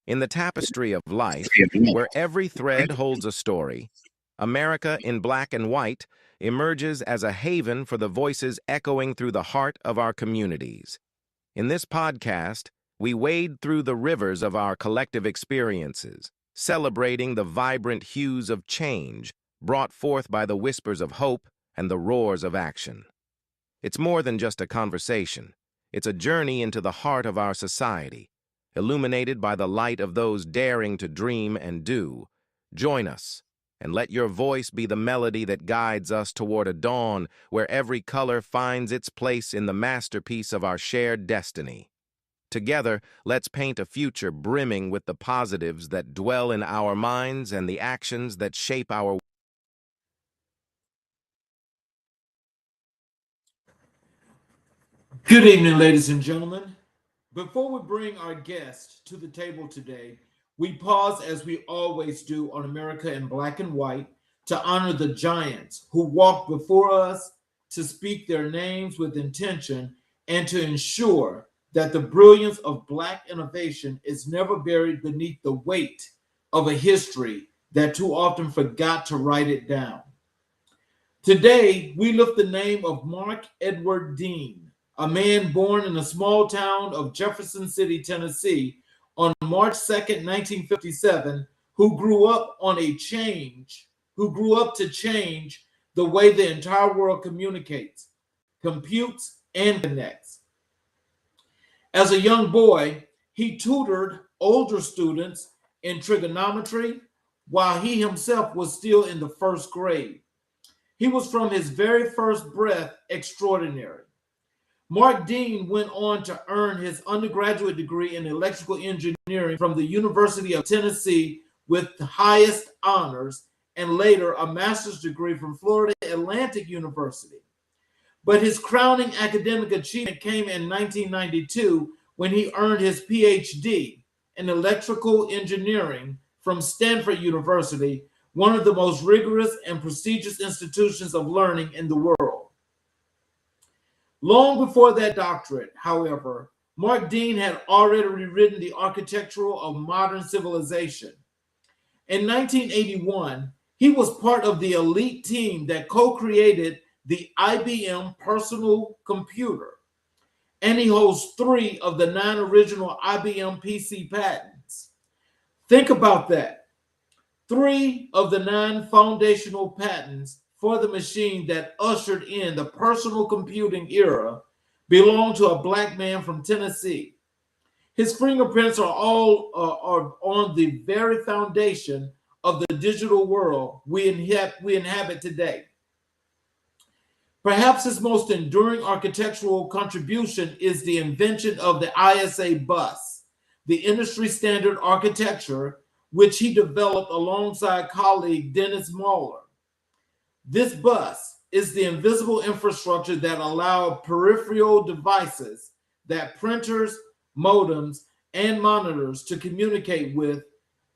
In the tapestry of life, where every thread holds a story, America in black and white emerges as a haven for the voices echoing through the heart of our communities. In this podcast, we wade through the rivers of our collective experiences, celebrating the vibrant hues of change brought forth by the whispers of hope and the roars of action. It's more than just a conversation. It's a journey into the heart of our society, illuminated by the light of those daring to dream and do. Join us, and let your voice be the melody that guides us toward a dawn where every color finds its place in the masterpiece of our shared destiny. Together, let's paint a future brimming with the positives that dwell in our minds and the actions that shape our. Good evening, ladies and gentlemen. Before we bring our guest to the table today, we pause as we always do on America in Black and White to honor the giants who walked before us, to speak their names with intention, and to ensure that the brilliance of Black innovation is never buried beneath the weight of a history that too often forgot to write it down. Today, we lift the name of Mark Edward Dean, a man born in the small town of Jefferson City, Tennessee, on March 2nd, 1957, who grew up to change the way the entire world communicates, computes, and connects. As a young boy, he tutored older students in trigonometry while he himself was still in the first grade. He was from his very first breath extraordinary. Mark Dean went on to earn his undergraduate degree in electrical engineering from the University of Tennessee with the highest honors, and later a master's degree from Florida Atlantic University. But his crowning academic achievement came in 1992 when he earned his PhD in electrical engineering from Stanford University, one of the most rigorous and prestigious institutions of learning in the world. Long before that doctorate, however, Mark Dean had already rewritten the architecture of modern civilization. In 1981, he was part of the elite team that co-created the IBM personal computer, and he holds 3 of the 9 original IBM PC patents. Think about that. 3 of the 9 foundational patents for the machine that ushered in the personal computing era belonged to a Black man from Tennessee. His fingerprints are on the very foundation of the digital world we inhabit today. Perhaps his most enduring architectural contribution is the invention of the ISA bus, the industry standard architecture, which he developed alongside colleague Dennis Mahler. This bus is the invisible infrastructure that allowed peripheral devices, that printers, modems, and monitors, to communicate with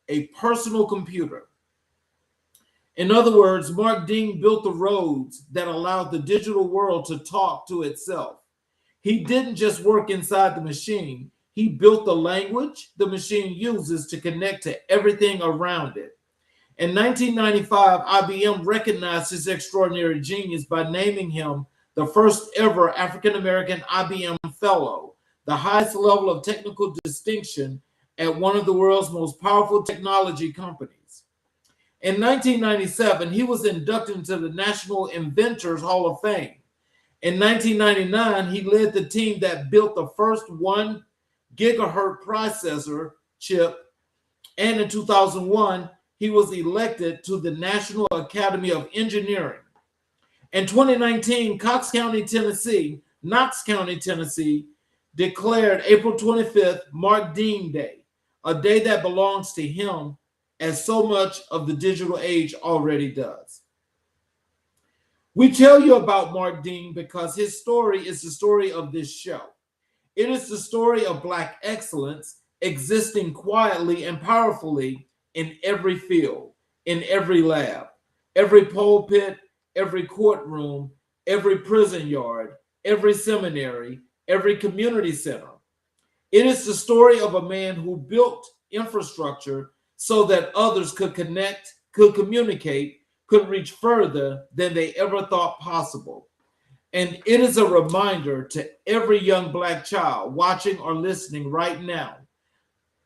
a personal computer. In other words, Mark Dean built the roads that allowed the digital world to talk to itself. He didn't just work inside the machine, he built the language the machine uses to connect to everything around it. In 1995, IBM recognized his extraordinary genius by naming him the first ever African-American IBM Fellow, the highest level of technical distinction at one of the world's most powerful technology companies. In 1997, he was inducted into the National Inventors Hall of Fame. In 1999, he led the team that built the first 1 gigahertz processor chip, and in 2001, he was elected to the National Academy of Engineering. In 2019, Knox County, Tennessee, declared April 25th Mark Dean Day, a day that belongs to him as so much of the digital age already does. We tell you about Mark Dean because his story is the story of this show. It is the story of Black excellence existing quietly and powerfully in every field, in every lab, every pulpit, every courtroom, every prison yard, every seminary, every community center. It is the story of a man who built infrastructure so that others could connect, could communicate, could reach further than they ever thought possible. And it is a reminder to every young Black child watching or listening right now,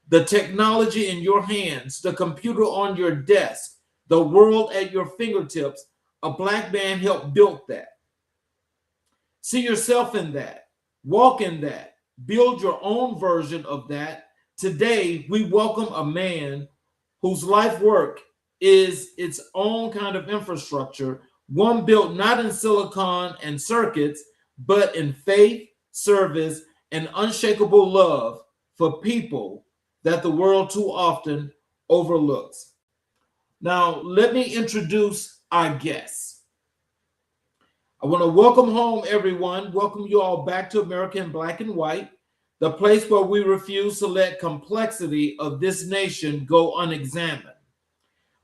the technology in your hands, the computer on your desk, the world at your fingertips, a Black man helped build that. See yourself in that. Walk in that. Build your own version of that. Today, we welcome a man whose life work is its own kind of infrastructure, one built not in silicon and circuits, but in faith, service, and unshakable love for people that the world too often overlooks. Now, let me introduce our guests. I want to welcome home everyone, welcome you all back to America in Black and White, the place where we refuse to let complexity of this nation go unexamined,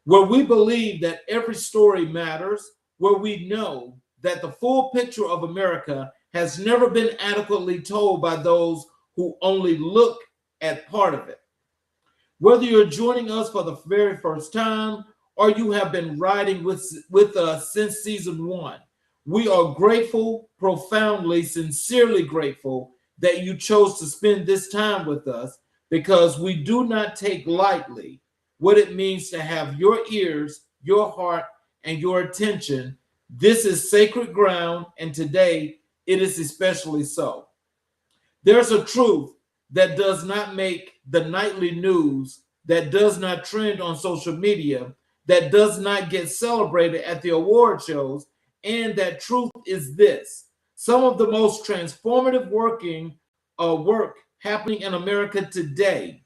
where we believe that every story matters, where we know that the full picture of America has never been adequately told by those who only look at part of it. Whether you're joining us for the very first time or you have been riding with us since season one, we are grateful, profoundly, sincerely grateful that you chose to spend this time with us, because we do not take lightly what it means to have your ears, your heart, and your attention. This is sacred ground, and today it is especially so. There's a truth that does not make the nightly news, that does not trend on social media, that does not get celebrated at the award shows, and that truth is this: some of the most transformative work happening in America today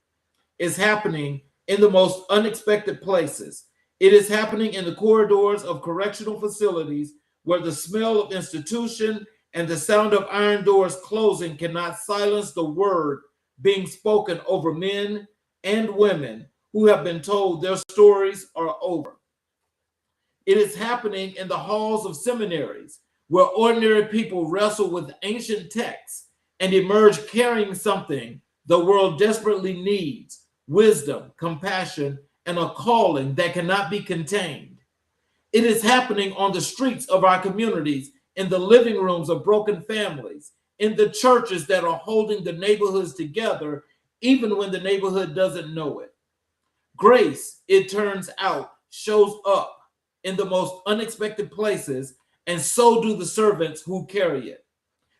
is happening in the most unexpected places. It is happening in the corridors of correctional facilities, where the smell of institution and the sound of iron doors closing cannot silence the word being spoken over men and women who have been told their stories are over. It is happening in the halls of seminaries, where ordinary people wrestle with ancient texts and emerge carrying something the world desperately needs: wisdom, compassion, and a calling that cannot be contained. It is happening on the streets of our communities, in the living rooms of broken families, in the churches that are holding the neighborhoods together, even when the neighborhood doesn't know it. Grace, it turns out, shows up in the most unexpected places, and so do the servants who carry it.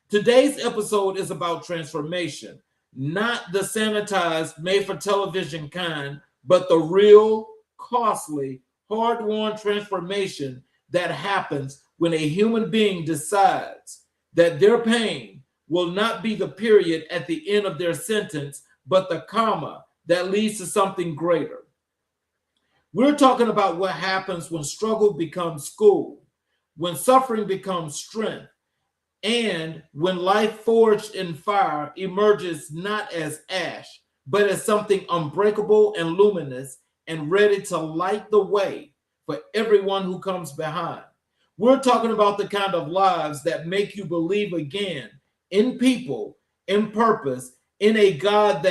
Today's episode is about transformation, not the sanitized, made-for-television kind, but the real, costly, hard-won transformation that happens when a human being decides that their pain will not be the period at the end of their sentence, but the comma that leads to something greater. We're talking about what happens when struggle becomes school, when suffering becomes strength, and when life forged in fire emerges not as ash, but as something unbreakable and luminous and ready to light the way for everyone who comes behind. We're talking about the kind of lives that make you believe again in people, in purpose, in a God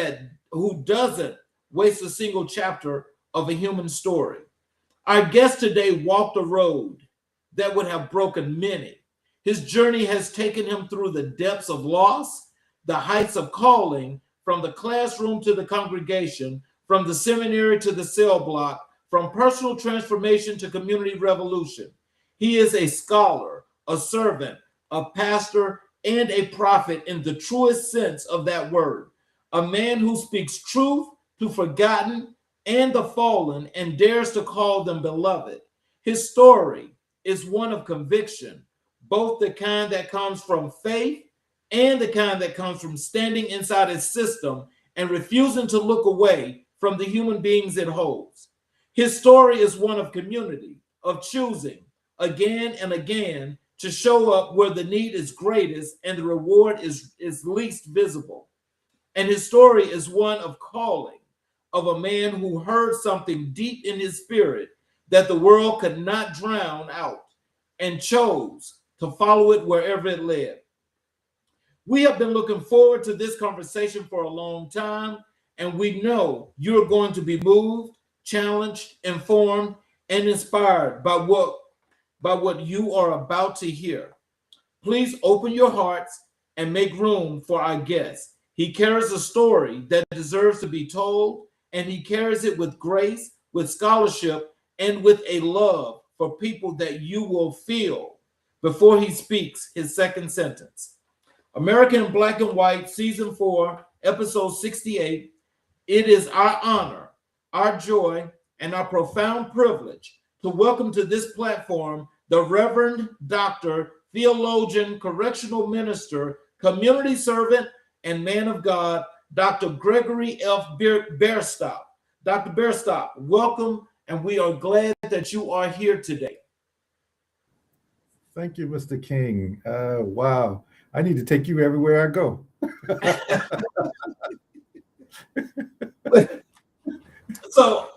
who doesn't waste a single chapter of a human story. Our guest today walked a road that would have broken many. His journey has taken him through the depths of loss, the heights of calling, from the classroom to the congregation, from the seminary to the cell block, from personal transformation to community revolution. He is a scholar, a servant, a pastor, and a prophet in the truest sense of that word. A man who speaks truth to forgotten and the fallen and dares to call them beloved. His story is one of conviction, both the kind that comes from faith and the kind that comes from standing inside a system and refusing to look away from the human beings it holds. His story is one of community, of choosing again and again to show up where the need is greatest and the reward is least visible. And his story is one of calling, of a man who heard something deep in his spirit that the world could not drown out and chose to follow it wherever it led. We have been looking forward to this conversation for a long time, and we know you're going to be moved, challenged, informed, and inspired by what you are about to hear. Please open your hearts and make room for our guest. He carries a story that deserves to be told, and he carries it with grace, with scholarship, and with a love for people that you will feel before he speaks his second sentence. American Black and White, Season 4, Episode 68. It is our honor, our joy, and our profound privilege to welcome to this platform the Reverend Dr. Theologian, Correctional Minister, Community Servant, and Man of God, Dr. Gregory F. Bearstop. Dr. Bearstop, welcome, and we are glad that you are here today. Thank you, Mr. King. Wow. I need to take you everywhere I go. So,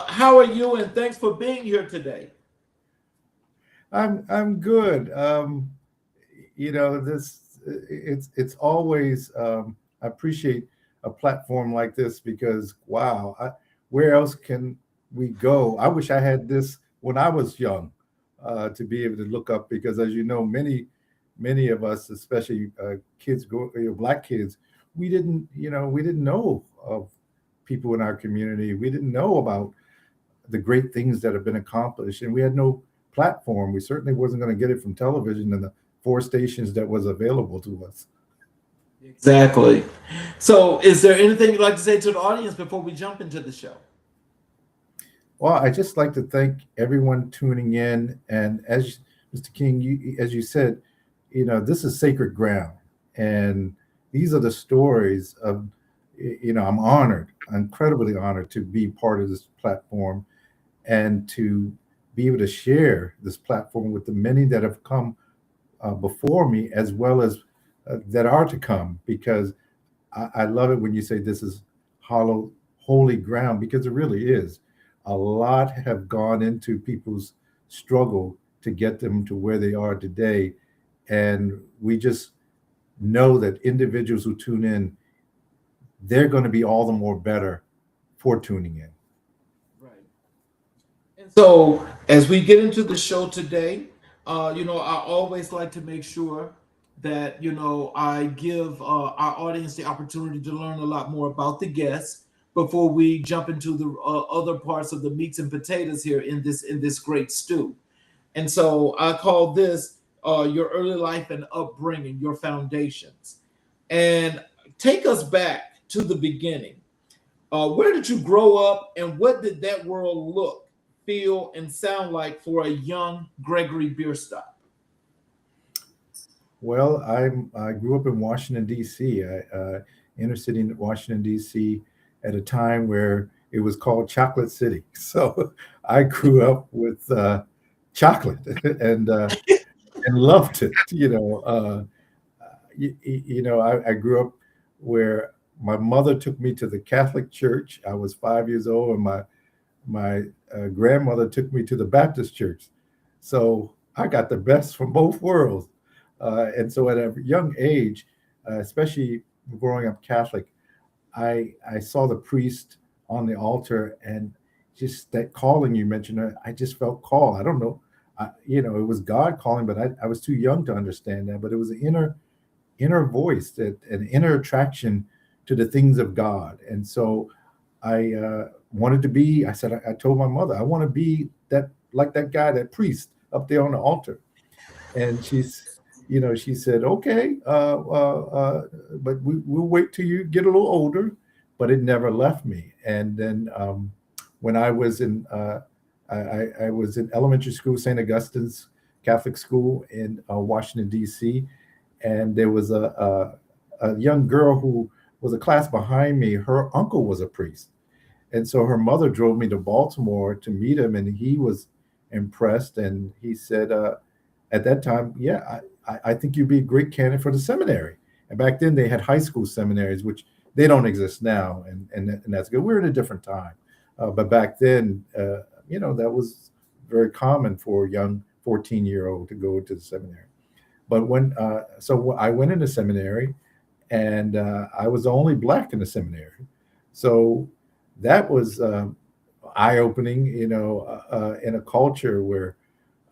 how are you? And thanks for being here today. I'm good. It's always I appreciate a platform like this because wow, where else can we go? I wish I had this when I was young to be able to look up because, as you know, many of us, especially kids, Black kids, we didn't know of people in our community. We didn't know about the great things that have been accomplished, and we had no platform. We certainly wasn't going to get it from television and the 4 stations that was available to us. Exactly. So is there anything you'd like to say to the audience before we jump into the show? Well, I just like to thank everyone tuning in. And as Mr. King, as you said, this is sacred ground. And these are the stories of, I'm honored, incredibly honored to be part of this platform and to be able to share this platform with the many that have come before me, as well as that are to come, because I love it when you say this is holy ground, because it really is. A lot have gone into people's struggle to get them to where they are today. And we just know that individuals who tune in, they're going to be all the more better for tuning in. Right. And so as we get into the show today, I always like to make sure that, I give our audience the opportunity to learn a lot more about the guests before we jump into the other parts of the meats and potatoes here in this great stew. And so I call this your early life and upbringing, your foundations. And take us back to the beginning. Where did you grow up, and what did that world look, feel, and sound like for a young Gregory Bearstop? Well, I grew up in Washington, D.C., inner city in Washington, D.C., at a time where it was called Chocolate City. So I grew up with chocolate and loved it. I grew up where my mother took me to the Catholic Church. I was 5 years old, and my grandmother took me to the Baptist church. So I got the best from both worlds. And so at a young age, especially growing up Catholic, I saw the priest on the altar, and just that calling you mentioned, I just felt called. I don't know, it was God calling, but I was too young to understand that. But it was an inner voice, an inner attraction to the things of God. And so I wanted to be. I told my mother, I want to be like that guy, that priest up there on the altar. And she said, okay, but we'll wait till you get a little older. But it never left me. And then when I was in elementary school, St. Augustine's Catholic school in Washington, D.C., and there was a young girl who was a class behind me. Her uncle was a priest. And so her mother drove me to Baltimore to meet him, and he was impressed. And he said, at that time, yeah, I think you'd be a great candidate for the seminary. And back then they had high school seminaries, which they don't exist now. And that's good. We're in a different time. But back then, that was very common for a young 14-year-old to go to the seminary. But so I went into seminary, and I was the only Black in the seminary. So that was eye-opening, in a culture where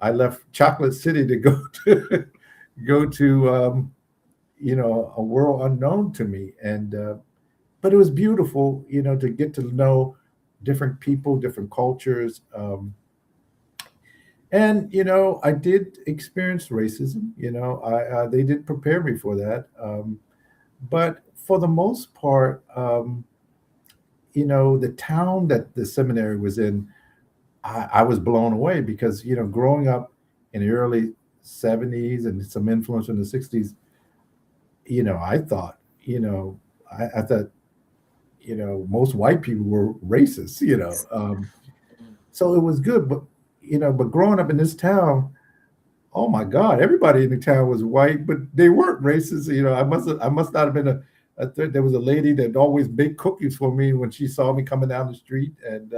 I left Chocolate City to go to go to a world unknown to me, and but it was beautiful, to get to know different people, different cultures. And I did experience racism. They did prepare me for that, but for the most part, the town that the seminary was in, I was blown away because growing up in the early '70s and some influence in the '60s, I thought, I thought, most white people were racist. So it was good, but growing up in this town, oh my God, everybody in the town was white, but they weren't racist. I must not have been there was a lady that always baked cookies for me when she saw me coming down the street, and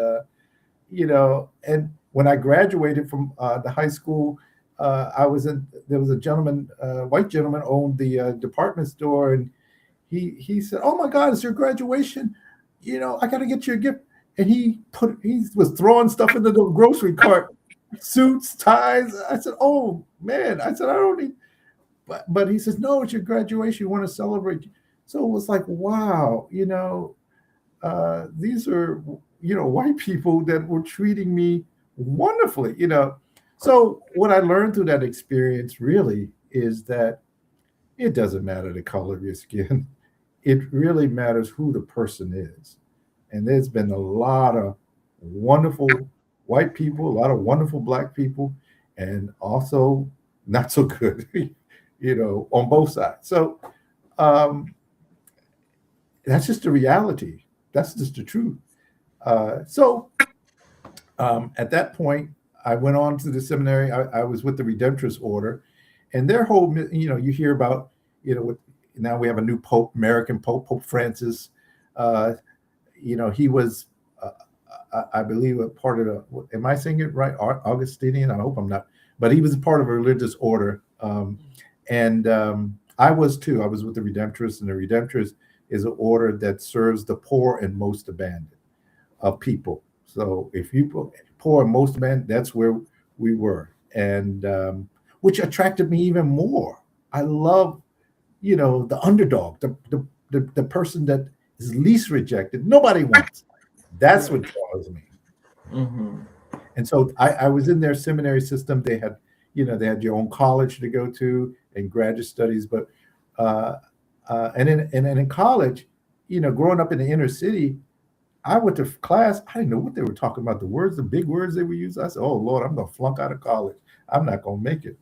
and when I graduated from the high school, there was a gentleman, white gentleman, owned the department store, and he said, "Oh my God, it's your graduation! I got to get you a gift." And he was throwing stuff into the grocery cart, suits, ties. I said, "Oh man!" I said, "I don't need," but he says, "No, it's your graduation. You want to celebrate." So it was like, wow, these are white people that were treating me wonderfully. So what I learned through that experience really is that it doesn't matter the color of your skin. It really matters who the person is. And there's been a lot of wonderful white people, a lot of wonderful black people, and also not so good, on both sides. So that's just the reality. That's just the truth. So at that point, I went on to the seminary. I was with the Redemptorist Order, and their whole, you hear about, now we have a new Pope, American Pope, Pope Francis. He was, I believe, a part of the, am I saying it right? Augustinian? I hope I'm not, but he was a part of a religious order. And I was too. I was with the Redemptorists, and the Redemptorists is an order that serves the poor and most abandoned of people. So if you poor and most abandoned, that's where we were, and which attracted me even more. I love, the underdog, the person that is least rejected. Nobody wants. That's what draws me. Mm-hmm. And so I was in their seminary system. They had, they had your own college to go to and graduate studies, but and in college, growing up in the inner city, I went to class. I didn't know what they were talking about. The big words they were using. I said, "Oh Lord, I'm gonna flunk out of college. I'm not gonna make it."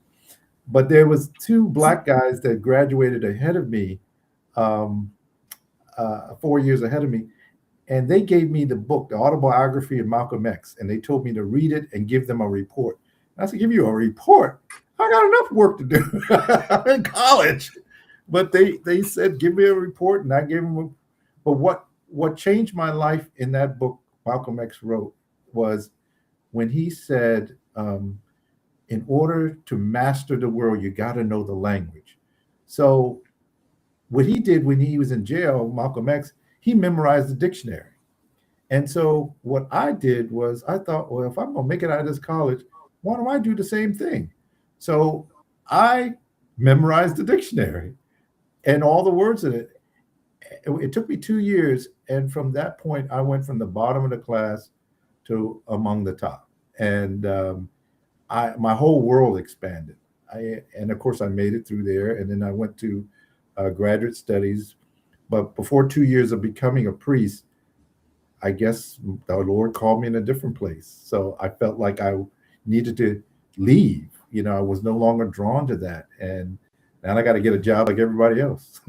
But there was two black guys that graduated ahead of me, 4 years ahead of me, and they gave me the book, the autobiography of Malcolm X, and they told me to read it and give them a report. And I said, "Give you a report? I got enough work to do. I'm in college." But they said, "Give me a report," and I gave them. But what changed my life in that book Malcolm X wrote was when he said, in order to master the world, you got to know the language. So what he did when he was in jail, Malcolm X, he memorized the dictionary. And so what I did was I thought, well, if I'm going to make it out of this college, why don't I do the same thing? So I memorized the dictionary and all the words in it. It took me 2 years. And from that point, I went from the bottom of the class to among the top. And my whole world expanded. And of course, I made it through there. And then I went to graduate studies. But before 2 years of becoming a priest, I guess the Lord called me in a different place. So I felt like I needed to leave. I was no longer drawn to that. And now I got to get a job like everybody else.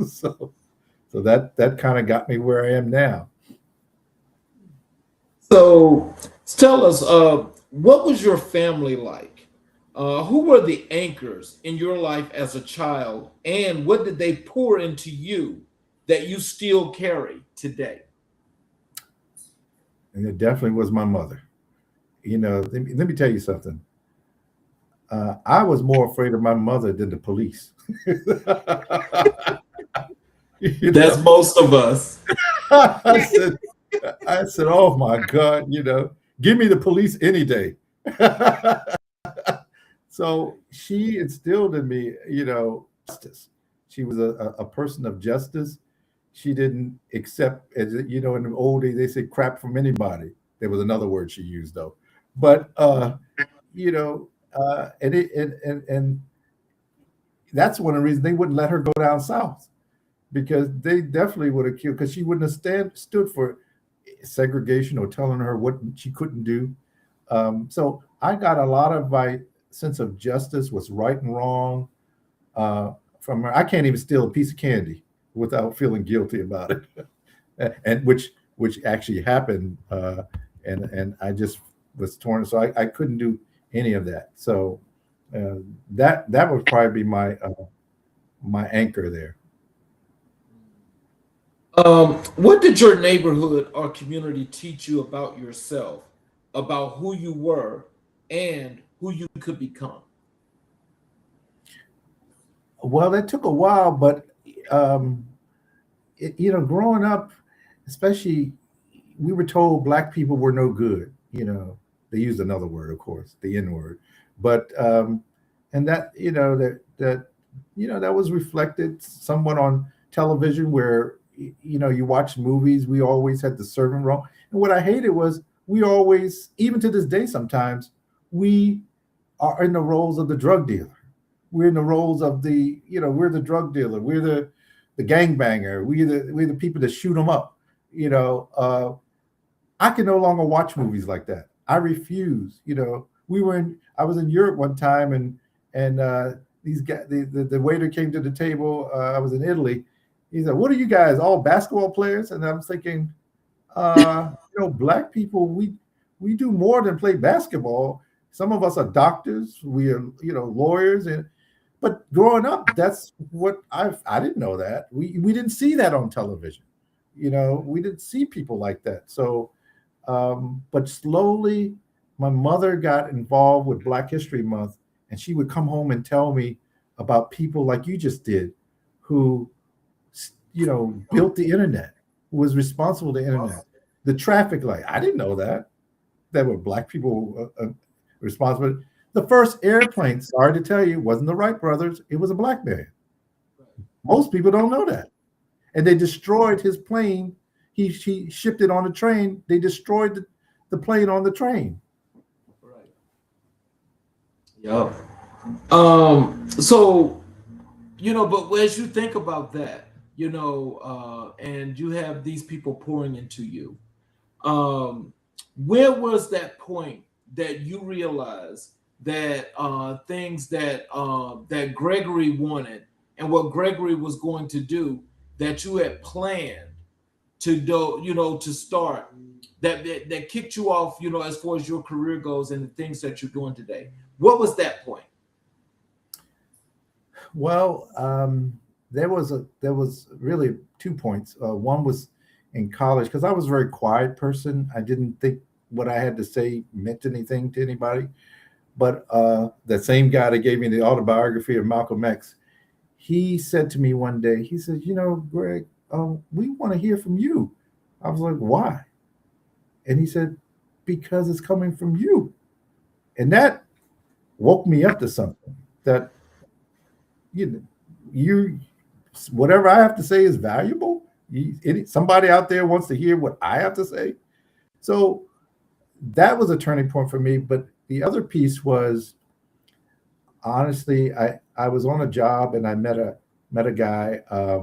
So that kind of got me where I am now. So tell us, what was your family like? Who were the anchors in your life as a child, and what did they pour into you that you still carry today? And it definitely was my mother. Let me tell you something. I was more afraid of my mother than the police. That's most of us. I said, I said, oh my God, give me the police any day. So she instilled in me, justice. She was a person of justice. She didn't accept, as in the old days, they said crap from anybody. There was another word she used though. But, you know, and that's one of the reasons they wouldn't let her go down south, because they definitely would have killed, because she wouldn't have stood for segregation or telling her what she couldn't do. So I got a lot of my sense of justice, what's right and wrong, from her. I can't even steal a piece of candy without feeling guilty about it, and which actually happened, and I just was torn, so I couldn't do any of that. So that would probably be my anchor there. What did your neighborhood or community teach you about yourself, about who you were, and who you could become? Well, that took a while, but growing up, especially, we were told black people were no good. They used another word, of course, the N word, but and that that was reflected somewhat on television, where you watch movies. We always had the servant role, and what I hated was we always, even to this day, sometimes we are in the roles of the drug dealer. We're in the roles of we're the drug dealer. We're the gangbanger. We're the people that shoot them up. I can no longer watch movies like that. I refuse. I was in Europe one time, and these guys, the waiter came to the table. I was in Italy. He said, "What are you guys, all basketball players?" And I'm thinking, black people, we do more than play basketball. Some of us are doctors. We are, lawyers. But growing up, that's what I didn't know that. We didn't see that on television. We didn't see people like that. So, but slowly, my mother got involved with Black History Month, and she would come home and tell me about people like you just did, who, built the internet, who was responsible for the internet, the traffic light. I didn't know that were black people responsible. The first airplane, sorry to tell you, wasn't the Wright brothers. It was a black man. Most people don't know that. And they destroyed his plane. He shipped it on a train. They destroyed the plane on the train. Right. Yeah. So, but as you think about that, and you have these people pouring into you, where was that point that you realized that things that that Gregory wanted and what Gregory was going to do, that you had planned to do, to start, that kicked you off, as far as your career goes and the things that you're doing today? What was that point? Well, there was really 2 points. One was in college, because I was a very quiet person. I didn't think what I had to say meant anything to anybody. But that same guy that gave me the autobiography of Malcolm X, he said to me one day, he said, Greg, we want to hear from you. I was like, why? And he said, because it's coming from you. And that woke me up to something, that you whatever I have to say is valuable. Somebody out there wants to hear what I have to say. So that was a turning point for me. But the other piece was, honestly, I was on a job, and I met a guy, a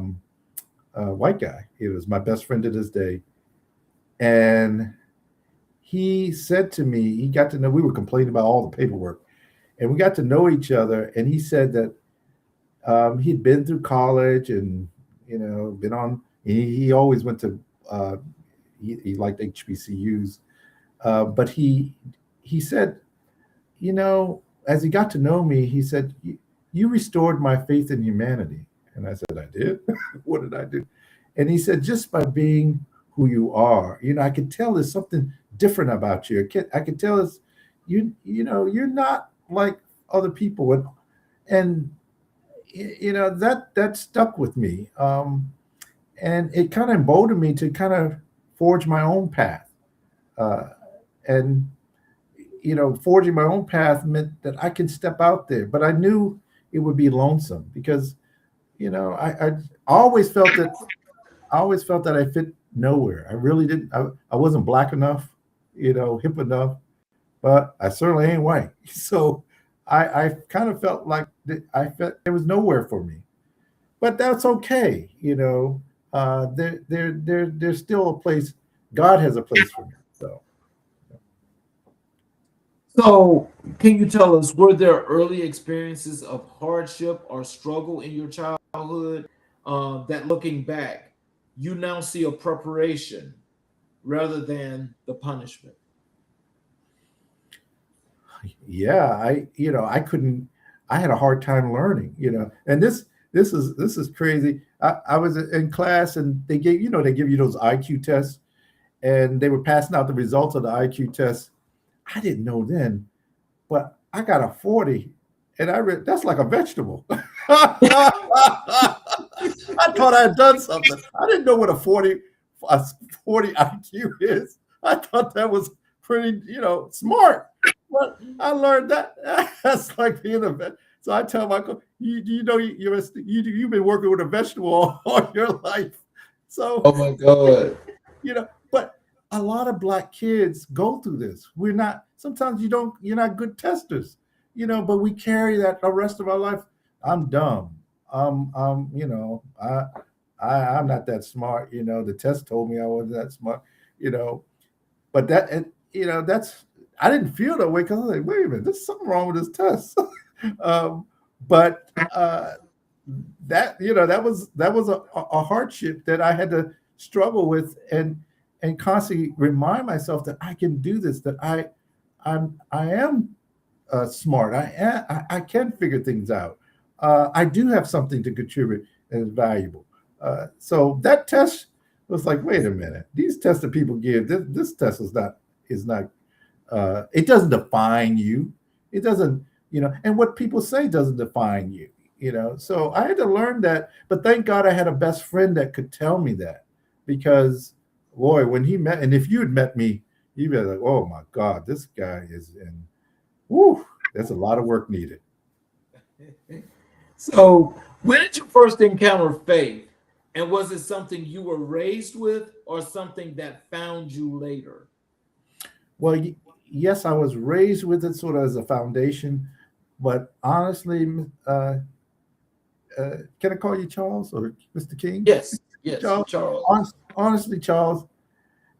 white guy. He was my best friend to this day. And he said to me, he got to know, we were complaining about all the paperwork, and we got to know each other. And he said that he'd been through college, and been on. He always went to. He liked HBCUs, but he said, as he got to know me, he said, "You restored my faith in humanity." And I said, "I did." What did I do? And he said, "Just by being who you are, I could tell there's something different about you. I could tell it's you're not like other people." And that stuck with me, and it kind of emboldened me to kind of forge my own path. And forging my own path meant that I can step out there, but I knew it would be lonesome because, I always felt that I fit nowhere. I really didn't. I wasn't black enough, hip enough, but I certainly ain't white. So I kind of felt like I felt there was nowhere for me, but that's okay. There's still a place. God has a place for me. So, can you tell us, were there early experiences of hardship or struggle in your childhood that looking back, you now see a preparation rather than the punishment? Yeah, I couldn't. I had a hard time learning. And this is crazy. I was in class and they give you those IQ tests, and they were passing out the results of the IQ tests. I didn't know then, but I got a 40, and I read that's like a vegetable. I thought I had done something. I didn't know what a 40 IQ is. I thought that was pretty, smart. But I learned that that's like being a vet. So I tell Michael, you've been working with a vegetable all your life. So, Oh my God. But a lot of Black kids go through this. We're not, sometimes you're not good testers, but we carry that the rest of our life. I'm dumb. I'm not that smart. The test told me I wasn't that smart, but that's, I didn't feel that way because I was like, wait a minute, there's something wrong with this test. But that was a hardship that I had to struggle with and constantly remind myself that I can do this, that I am smart. I can figure things out. I do have something to contribute and is valuable. So that test was like, wait a minute, these tests that people give, this test is not. It doesn't define you. It doesn't, and what people say doesn't define you. So I had to learn that. But thank God I had a best friend that could tell me that, because boy, when he met, and if you had met me, you'd be like, oh my God, this guy is in. Woo, there's a lot of work needed. So, when did you first encounter faith? And was it something you were raised with or something that found you later? Well, yes, I was raised with it sort of as a foundation, but honestly, can I call you Charles or Mr. King? Yes, Charles. Honestly, Charles,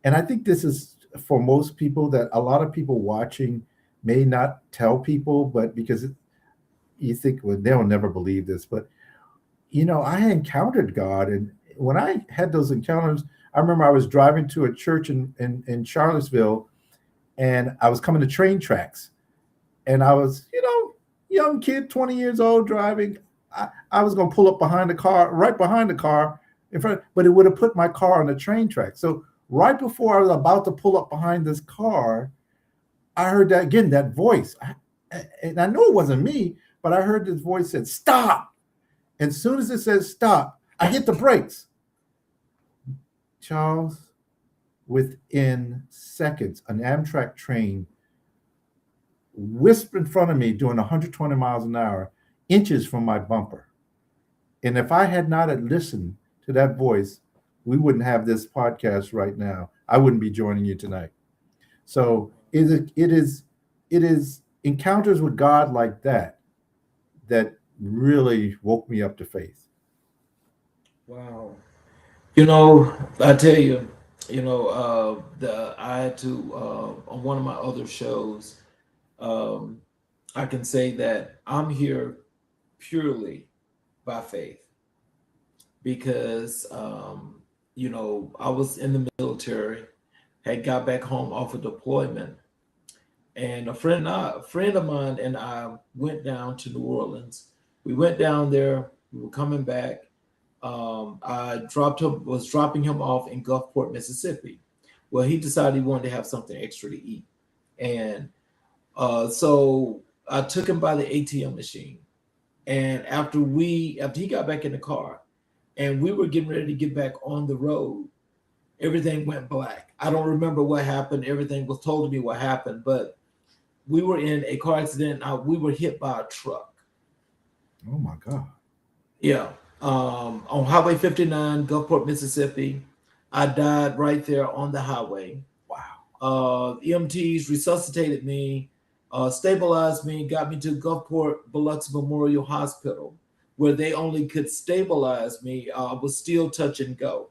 and I think this is for most people that a lot of people watching may not tell people, but because you think, well, they'll never believe this, but I encountered God, and when I had those encounters, I remember I was driving to a church in Charlottesville, and I was coming to train tracks, and I was, young kid, 20 years old, driving. I was going to pull up right behind the car in front, but it would have put my car on the train track. So right before I was about to pull up behind this car, I heard that voice, and I know it wasn't me, but I heard this voice said, "Stop." And as soon as it says stop, I hit the brakes. Charles, within seconds, an Amtrak train whisked in front of me doing 120 miles an hour, inches from my bumper. And if I had not had listened to that voice, we wouldn't have this podcast right now. I wouldn't be joining you tonight. So it is encounters with God like that really woke me up to faith. Wow. I tell you, I had to on one of my other shows, I can say that I'm here purely by faith because I was in the military, had got back home off a deployment, and a friend of mine and I went down to New Orleans. We went down there. We were coming back. I was dropping him off in Gulfport, Mississippi. Well, he decided he wanted to have something extra to eat, and so I took him by the ATM machine. And after he got back in the car, and we were getting ready to get back on the road, everything went black. I don't remember what happened. Everything was told to me what happened, but we were in a car accident. We were hit by a truck. Oh my God. Yeah. On Highway 59, Gulfport, Mississippi. I died right there on the highway. Wow. EMTs resuscitated me, stabilized me, got me to Gulfport Biloxi Memorial Hospital, where they only could stabilize me. I was still touch and go.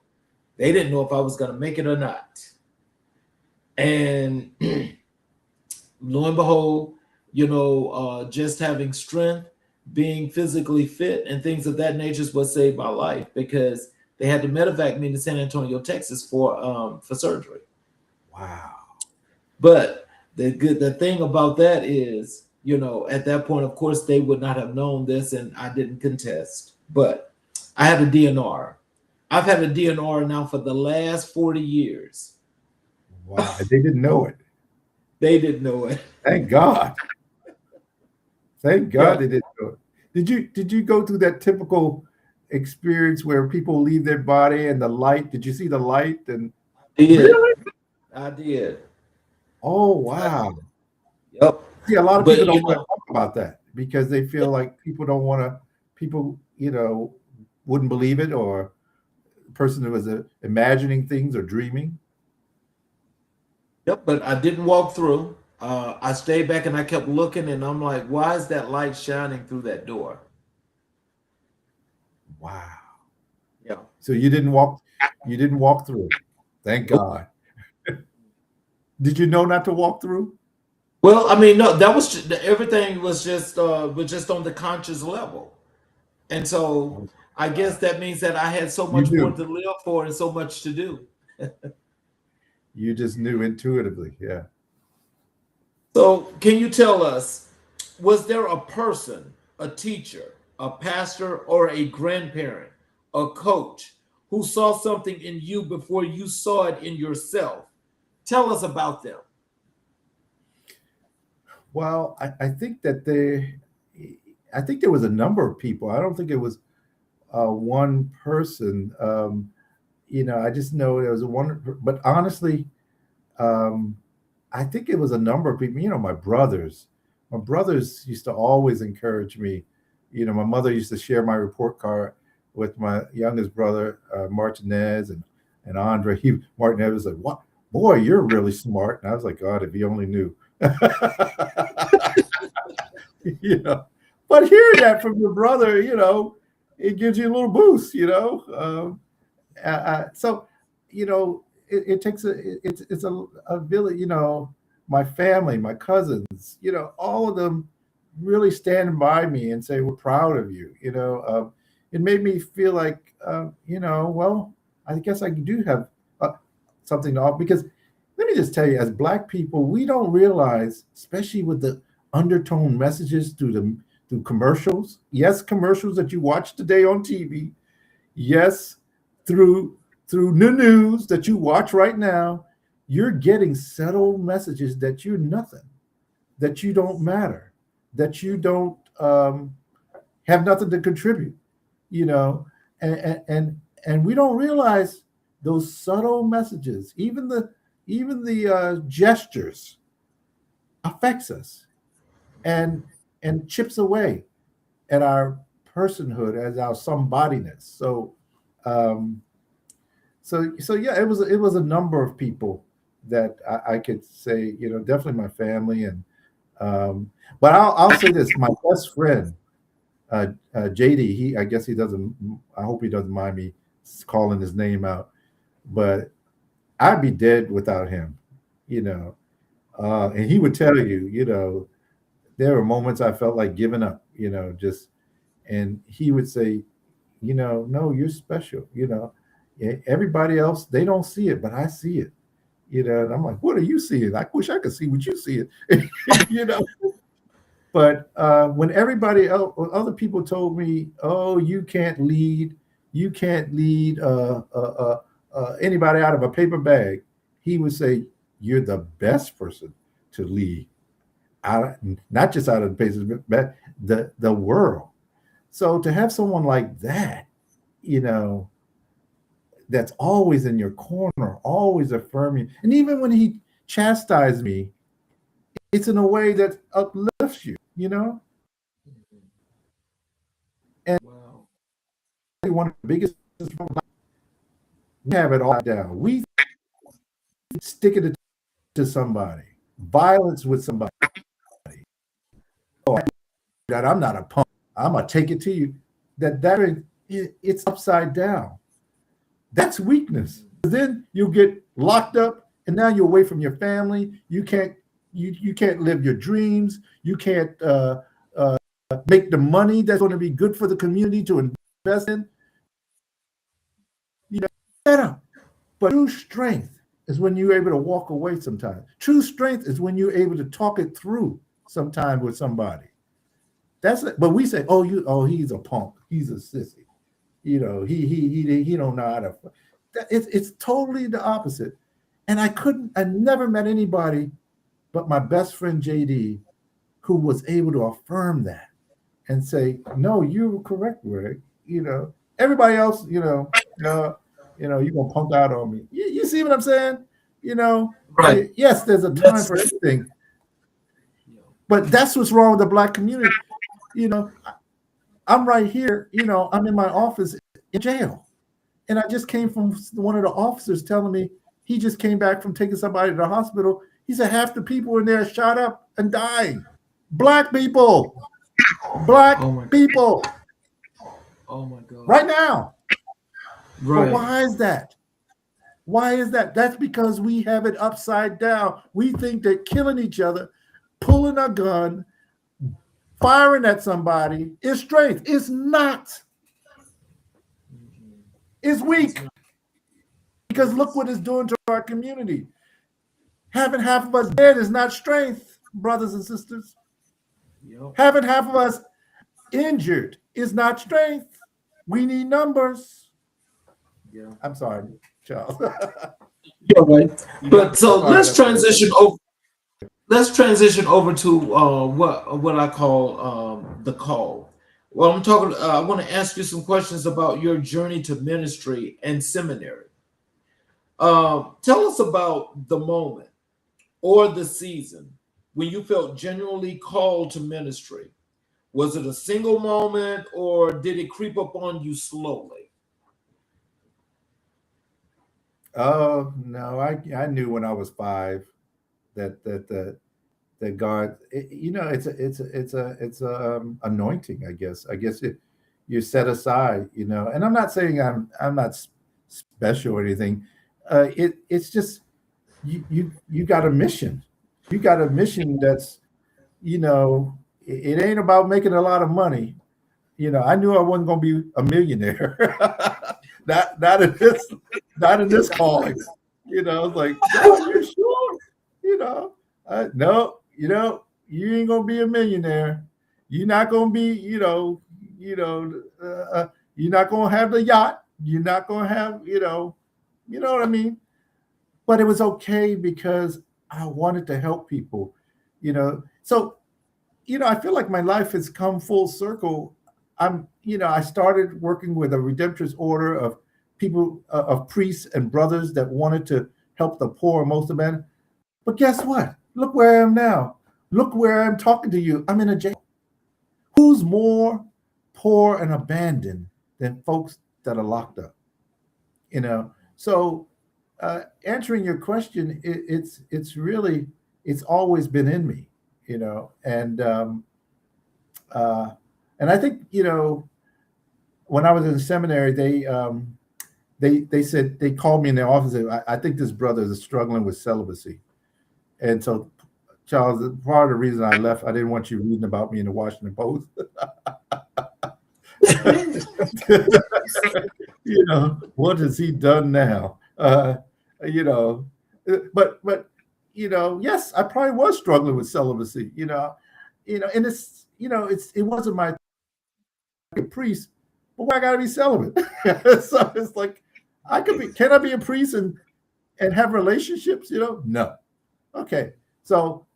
They didn't know if I was going to make it or not. And lo and behold, just having strength, being physically fit, and things of that nature is what saved my life, because they had to medevac me to San Antonio, Texas for surgery. Wow. But the thing about that is, at that point, of course, they would not have known this, and I didn't contest. But I had a DNR. I've had a DNR now for the last 40 years. Wow. They didn't know it. They didn't know it. Thank God. Thank God they didn't know it. Did you go through that typical experience where people leave their body and the light? Did you see the light? And Really? I did. Oh wow. Yep. See, a lot of people don't want to talk about that because they feel like people wouldn't believe it, or the person who was imagining things or dreaming. Yep, but I didn't walk through. I stayed back and I kept looking, and I'm like, why is that light shining through that door? Wow. Yeah. So you didn't walk through. Thank God. Did you know not to walk through? Well, I mean, no, that was everything was just on the conscious level. And so I guess that means that I had so much more to live for and so much to do. You just knew intuitively, yeah. So can you tell us, was there a person, a teacher, a pastor, or a grandparent, a coach who saw something in you before you saw it in yourself? Tell us about them. Well, I think that there was a number of people. I don't think it was one person. I just know there was one, but honestly, I think it was a number of people. My brothers used to always encourage me. My mother used to share my report card with my youngest brother, Martinez, and Andre. Martinez was like, "What, boy, you're really smart." And I was like, "God, if he only knew." But hearing that from your brother, it gives you a little boost. So it takes it's a village. My family, my cousins, all of them really stand by me and say, "We're proud of you." It made me feel like, well, I guess I do have something to offer, because let me just tell you, as Black people, we don't realize, especially with the undertone messages through commercials. Yes, commercials that you watch today on TV. Yes, through the news that you watch right now, you're getting subtle messages that you're nothing, that you don't matter, that you don't have nothing to contribute, and we don't realize those subtle messages, even the gestures, affects us and chips away at our personhood, as our somebodyness. So yeah, it was a number of people that I could say, definitely my family, and but I'll say this: my best friend, JD, I hope he doesn't mind me calling his name out, but I'd be dead without him, and he would tell you, there were moments I felt like giving up, and he would say, no, you're special, everybody else, they don't see it, but I see it, and I'm like, what are you seeing? I wish I could see what you see it, But when everybody else, other people told me, "Oh, you can't lead anybody out of a paper bag," he would say, "You're the best person to lead, not just out of the paper bag, the world." So to have someone like that, that's always in your corner, always affirming. And even when he chastised me, it's in a way that uplifts you, you know? And Wow. one of the biggest problems, we have it all down. We stick it to somebody, violence with somebody. Oh, that I'm not a punk. I'm gonna take it to you. It's upside down. That's weakness. Then you'll get locked up, and now you're away from your family. You can't live your dreams. You can't make the money that's going to be good for the community to invest in. You know, better. But true strength is when you're able to walk away sometimes. True strength is when you're able to talk it through sometime with somebody. That's it. But we say, he's a punk. He's a sissy. You know, he don't know how to. It's totally the opposite. And I never met anybody but my best friend JD who was able to affirm that and say, no, you were correct, Greg. You know, everybody else, no, you're gonna punk out on me. You see what I'm saying? You know, right. Yes, there's a time for everything. But that's what's wrong with the Black community. You know, I'm right here, I'm in my office in jail. And I just came from one of the officers telling me he just came back from taking somebody to the hospital. He said half the people in there shot up and dying. Black people. Black people. Oh my God. Right now. Right. But why is that? Why is that? That's because we have it upside down. We think that killing each other, pulling a gun, firing at somebody is strength. It's not. It's weak. Because look what it's doing to our community. Having half of us dead is not strength, brothers and sisters. Yep. Having half of us injured is not strength. We need numbers. Yeah. I'm sorry, Charles. Yeah, right. But so let's transition over. Let's transition over to what I call the call. Well, I'm talking. I want to ask you some questions about your journey to ministry and seminary. Tell us about the moment or the season when you felt genuinely called to ministry. Was it a single moment, or did it creep up on you slowly? Oh no, I knew when I was 5 that God, it's a anointing, I guess. You're set aside, And I'm not saying I'm not special or anything. It's just you got a mission. You got a mission that's, it ain't about making a lot of money. I knew I wasn't going to be a millionaire. not in this calling. It's like, oh, you sure? No, you ain't gonna be a millionaire. You're not gonna be, you're not gonna have the yacht. You're not gonna have, what I mean. But it was okay because I wanted to help people, So, I feel like my life has come full circle. I started working with a redemptorist order of people, of priests and brothers that wanted to help the poor and most abandoned. But guess what? Look where I am now. Look where I'm talking to you. I'm in a jail. Who's more poor and abandoned than folks that are locked up? So answering your question, it's always been in me, and I think, when I was in the seminary, they said, they called me in their office and said, I think this brother is struggling with celibacy. And so, Charles, part of the reason I left, I didn't want you reading about me in the Washington Post. What has he done now? But yes, I probably was struggling with celibacy. And it wasn't my priest, but why I got to be celibate? So it's like, can I be a priest and have relationships? No. Okay, so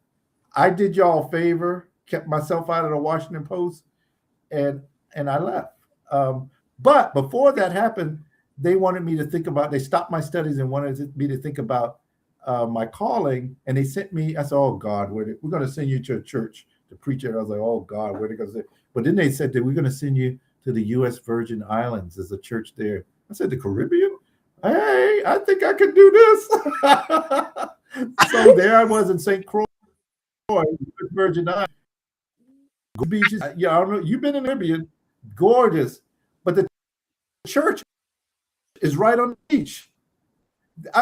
I did y'all a favor, kept myself out of the Washington Post, and I left. But before that happened, they wanted me to think about, they stopped my studies and wanted me to think about my calling. And they sent me, I said, oh God, we're going to send you to a church to preach it. I was like, oh God, where are they going to say? But then they said that we're going to send you to the U.S. Virgin Islands. There's a church there. I said, the Caribbean? Hey, I think I could do this. So there I was in St. Croix, Virgin Islands. Beaches. Yeah, I don't know. You've been in the Caribbean, gorgeous, but the church is right on the beach.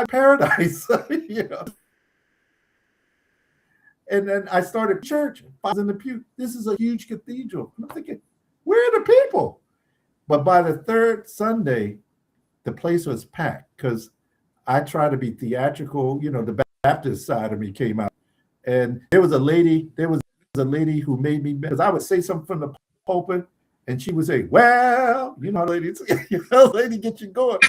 Paradise, you know. And then I started church. I was in the pew. This is a huge cathedral. I'm thinking, where are the people? But by the third Sunday, the place was packed because I tried to be theatrical. You know, the Baptist side of me came out, and there was a lady who made me, because I would say something from the pulpit, and she would say, "Well, you know, ladies, lady, get you going,"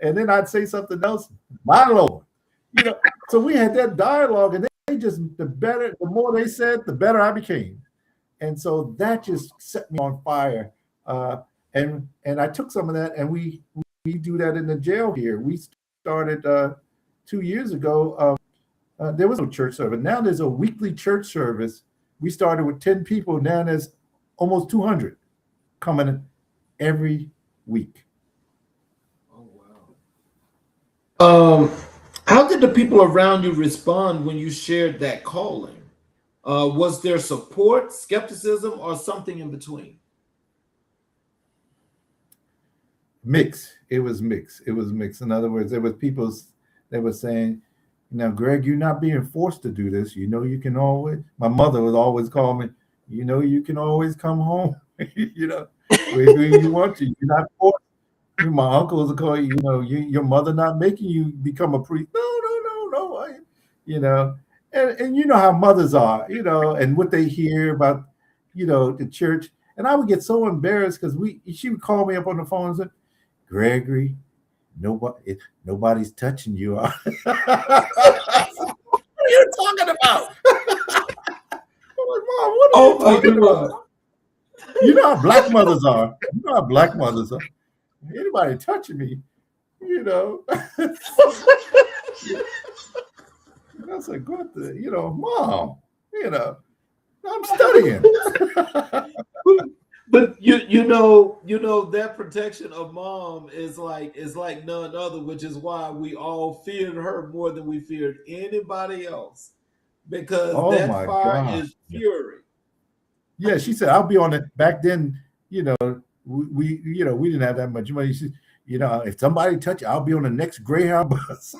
and then I'd say something else, "My Lord," you know. So we had that dialogue, and they just, the more they said, the better I became, and so that just set me on fire. And I took some of that, and we do that in the jail here. We started 2 years ago. There was no church service. Now there's a weekly church service. We started with 10 people. Now there's almost 200 coming every week. Oh, wow. How did the people around you respond when you shared that calling? Was there support, skepticism, or something in between? Mix. It was mixed. It was mixed. In other words, there was people that were saying, "Now, Greg, you're not being forced to do this. You know, you can always." My mother would always call me, "You know, you can always come home. You know, when you want to. You're not forced." My uncles would call you. You know, your mother not making you become a priest. No. You know, and you know how mothers are. You know, and what they hear about, you know, the church. And I would get so embarrassed because she would call me up on the phone and say, "Gregory, nobody's touching you." What are you talking about? I'm like, "Mom, what are you talking about?" You know how black mothers are. You know how black mothers are. Anybody touching me, you know. And I was like, "What the, you know, Mom, you know, I'm studying." But you know that protection of mom is like none other, which is why we all feared her more than we feared anybody else, because Oh that my fire God. is fury. Yeah, she said, "I'll be on it." Back then, you know, we you know, we didn't have that much money. She said, "You know, if somebody touch you, I'll be on the next Greyhound bus."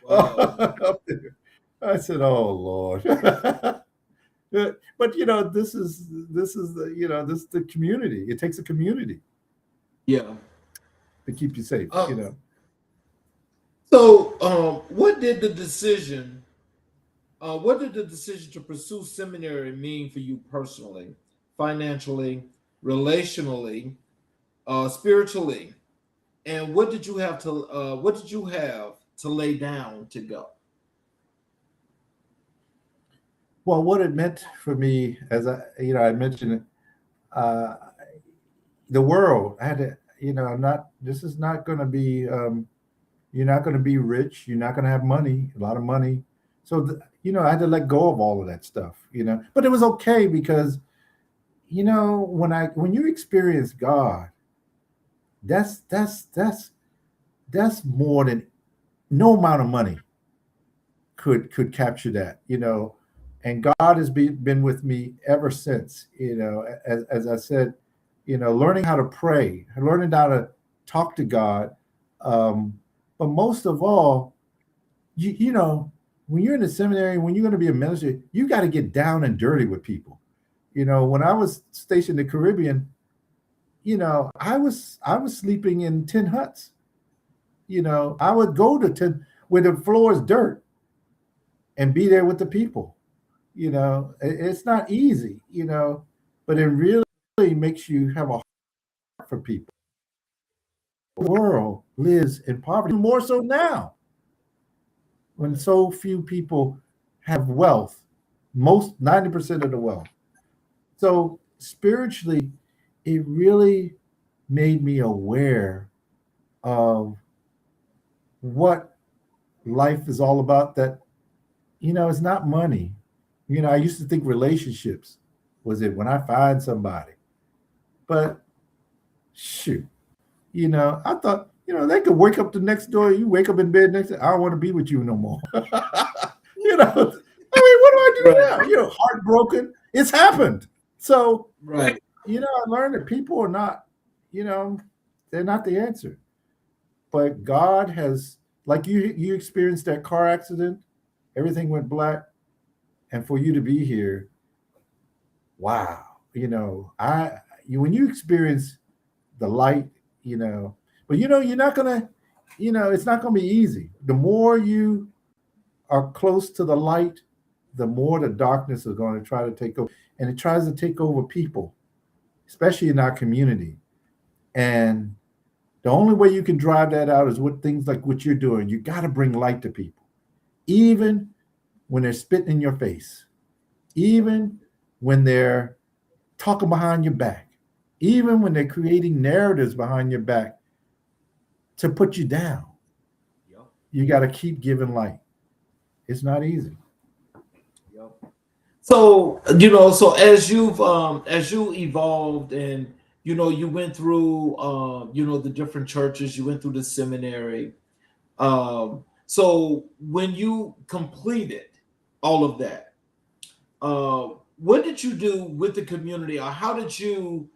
Wow. Up there. I said, "Oh Lord." But you know, this is the, you know, this is the community. It takes a community Yeah. to keep you safe, you know. So, what did the decision to pursue seminary mean for you personally, financially, relationally, spiritually, and what did you have to lay down to go? Well, what it meant for me, as I mentioned, uh, the world. I had to, you know, this is not going to be. You're not going to be rich. You're not going to have money, a lot of money. So, you know, I had to let go of all of that stuff, you know. But it was okay because, you know, when you experience God, that's more than, no amount of money could capture that, you know. And God has been with me ever since, you know. As I said, you know, learning how to pray, learning how to talk to God, but most of all, you know, when you're in the seminary, when you're going to be a minister, you got to get down and dirty with people. You know, when I was stationed in the Caribbean, you know, I was sleeping in tin huts. You know, I would go to tin where the floor is dirt and be there with the people. You know, it's not easy, you know, but it really makes you have a heart for people. The world lives in poverty, more so now, when so few people have wealth, most 90% of the wealth. So spiritually, it really made me aware of what life is all about. That, it's not money. I used to think relationships was it when I find somebody, but shoot, I thought, they could wake up the next door. You wake up in bed next day, I don't want to be with you no more. I mean, what do I do now? Heartbroken. It's happened. So, Right. I learned that people are not, they're not the answer. But God has, like you experienced that car accident, everything went black, and for you to be here, wow. When you experience the light, but you're not gonna, it's not gonna be easy. The more you are close to the light, the more the darkness is going to try to take over, and it tries to take over people, especially in our community. And the only way you can drive that out is with things like what you're doing. You got to bring light to people, even when they're spitting in your face, even when they're talking behind your back, even when they're creating narratives behind your back to put you down. Yep. You got to keep giving light. It's not easy. Yep. So so as you evolved, and you went through the different churches, you went through the seminary. So when you completed all of that, what did you do with the community, or how did you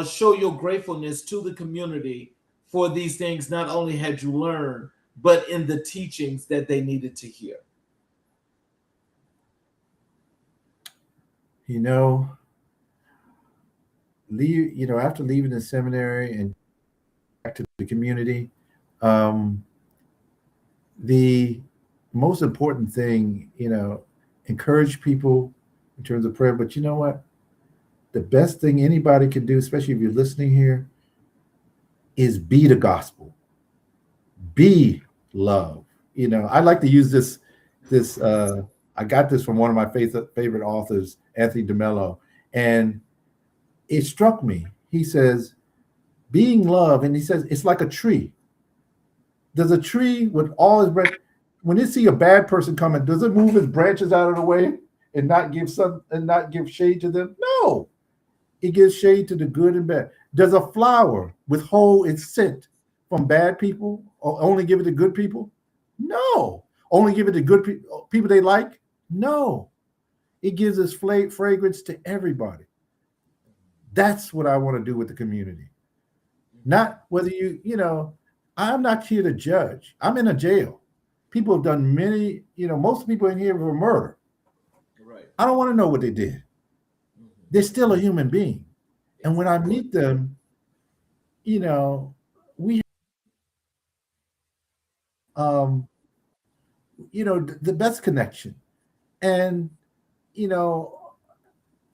show your gratefulness to the community for these things? Not only had you learned, but in the teachings that they needed to hear. After leaving the seminary and back to the community, the most important thing, encourage people in terms of prayer. But you know what? The best thing anybody can do, especially if you're listening here, is be the gospel. Be love. I like to use this. I got this from one of my favorite authors, Anthony DeMello, and it struck me. He says, being love, and he says it's like a tree. Does a tree with all his branches, when it see a bad person coming, does it move its branches out of the way and not give shade to them? No, it gives shade to the good and bad. Does a flower withhold its scent from bad people or only give it to good people? No. Only give it to good people they like? No. It gives its fragrance to everybody. That's what I want to do with the community. Not whether I'm not here to judge. I'm in a jail. People have done many, most people in here were murder. Right. I don't want to know what they did. They're still a human being. And when I meet them, we the best connection. And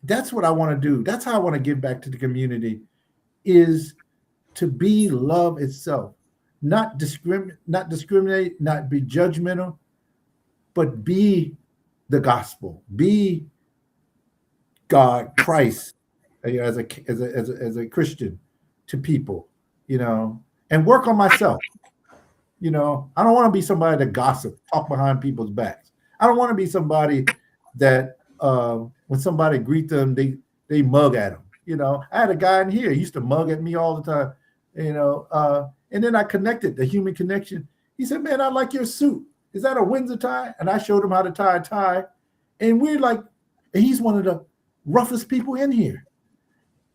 that's what I want to do. That's how I want to give back to the community, is to be love itself. Not discriminate, not be judgmental, but be the gospel, be God, Christ, as a Christian to people, and work on myself. I don't want to be somebody that gossip, talk behind people's backs. I don't want to be somebody that when somebody greet them, they mug at them. I had a guy in here, he used to mug at me all the time, and then I connected, the human connection. He said, man, I like your suit. Is that a Windsor tie? And I showed him how to tie a tie. And he's one of the roughest people in here,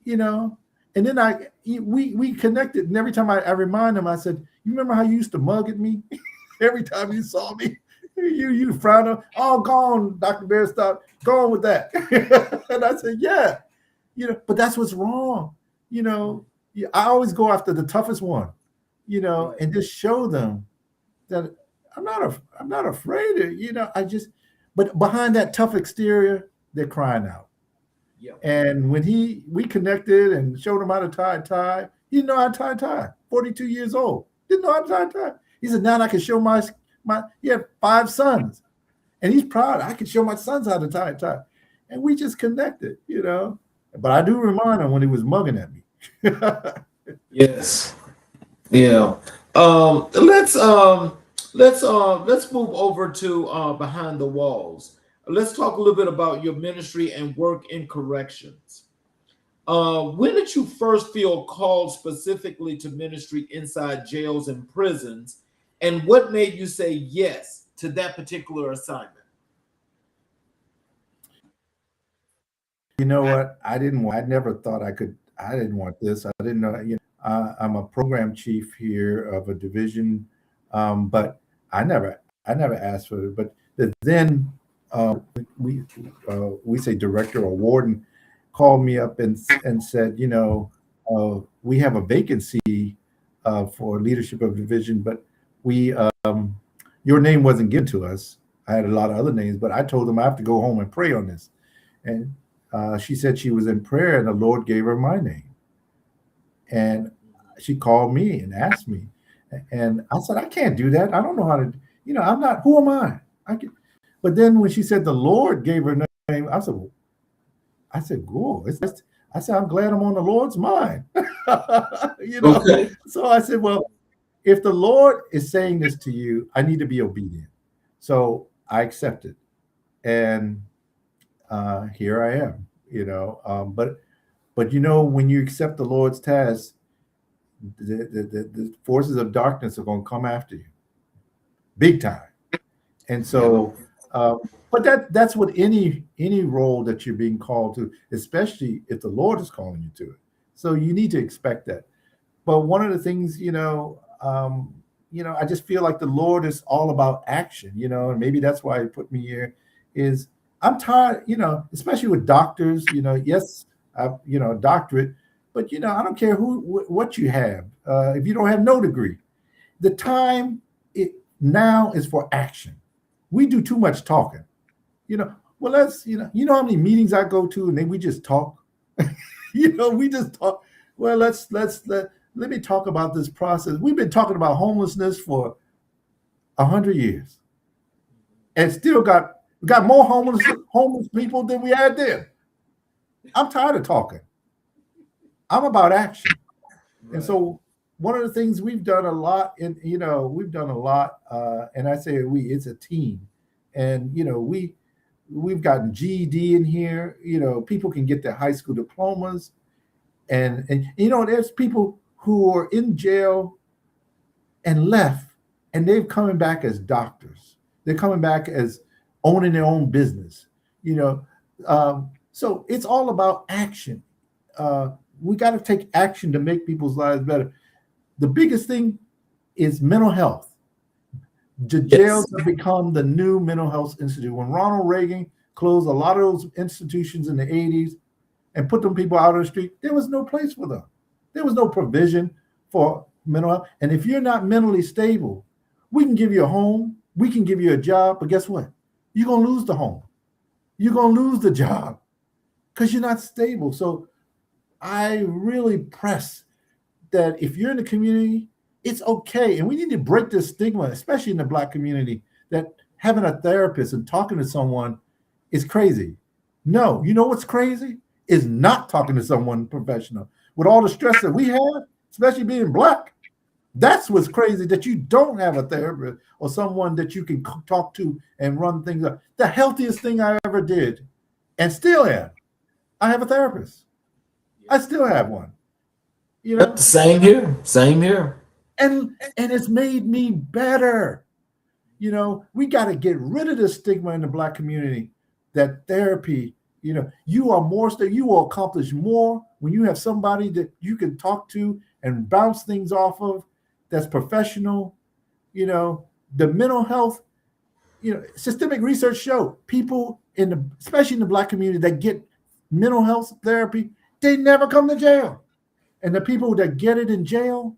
And then we connected. And every time I remind him, I said, you remember how you used to mug at me? Every time you saw me, you frowned on, oh, go on, Dr. Bearstop, go on with that. And I said, yeah, but that's what's wrong. I always go after the toughest one, and just show them that I'm not afraid of, but behind that tough exterior, they're crying out. Yeah. And when we connected and showed him how to tie a tie, he didn't know how to tie a tie. 42 years old, didn't know how to tie a tie. He said, now I can show he had 5 sons, and he's proud. I can show my sons how to tie a tie. And we just connected, But I do remind him when he was mugging at me. Yes. Yeah. Let's let's move over to behind the walls. Let's talk a little bit about your ministry and work in corrections. When did you first feel called specifically to ministry inside jails and prisons, and what made you say yes to that particular assignment? You know what? I didn't. I never thought I could. I didn't want this. I didn't know. I'm a program chief here of a division, but I never asked for it. But then we we say director or warden called me up and said, we have a vacancy for leadership of division, but we your name wasn't given to us. I had a lot of other names, but I told them I have to go home and pray on this. And she said she was in prayer and the Lord gave her my name. And she called me and asked me. And I said, I can't do that. I don't know how to, I'm not, who am I? But then when she said the Lord gave her name, I said, cool. I said, I'm glad I'm on the Lord's mind. Okay. So I said, well, if the Lord is saying this to you, I need to be obedient. So I accepted. And here I am, but when you accept the Lord's task, the forces of darkness are going to come after you big time. And so, but that's what any role that you're being called to, especially if the Lord is calling you to it. So you need to expect that. But one of the things, I just feel like the Lord is all about action, and maybe that's why He put me here. Is I'm tired, especially with doctors, yes, I've, a doctorate, but, I don't care what you have. If you don't have no degree, the time now is for action. We do too much talking, well, let's, how many meetings I go to and then we just talk, we just talk. Well, let me talk about this process. We've been talking about homelessness for 100 years and still got more homeless people than we had then. I'm tired of talking. I'm about action. Right. And so one of the things we've done a lot, and and I say it's a team. And we've gotten GED in here. People can get their high school diplomas, and there's people who are in jail and left, and they're coming back as doctors. They're coming back as owning their own business, so it's all about action. We got to take action to make people's lives better. The biggest thing is mental health. The jails have become the new mental health institute. When Ronald Reagan closed a lot of those institutions in the 80s and put them people out on the street, there was no place for them. There was no provision for mental health. And if you're not mentally stable, we can give you a home, we can give you a job, but guess what? You're going to lose the home. You're going to lose the job because you're not stable. So I really press that if you're in the community, it's okay. And we need to break this stigma, especially in the Black community, that having a therapist and talking to someone is crazy. No, you know what's crazy? Is not talking to someone professional. With all the stress that we have, especially being Black, that's what's crazy, that you don't have a therapist or someone that you can talk to and run things up. The healthiest thing I ever did, and still am, I have a therapist. I still have one. Same here. Same here. And it's made me better. We got to get rid of the stigma in the Black community that therapy, you are more, you will accomplish more when you have somebody that you can talk to and bounce things off of that's professional. The mental health, systemic research show people especially in the Black community that get mental health therapy, they never come to jail. And the people that get it in jail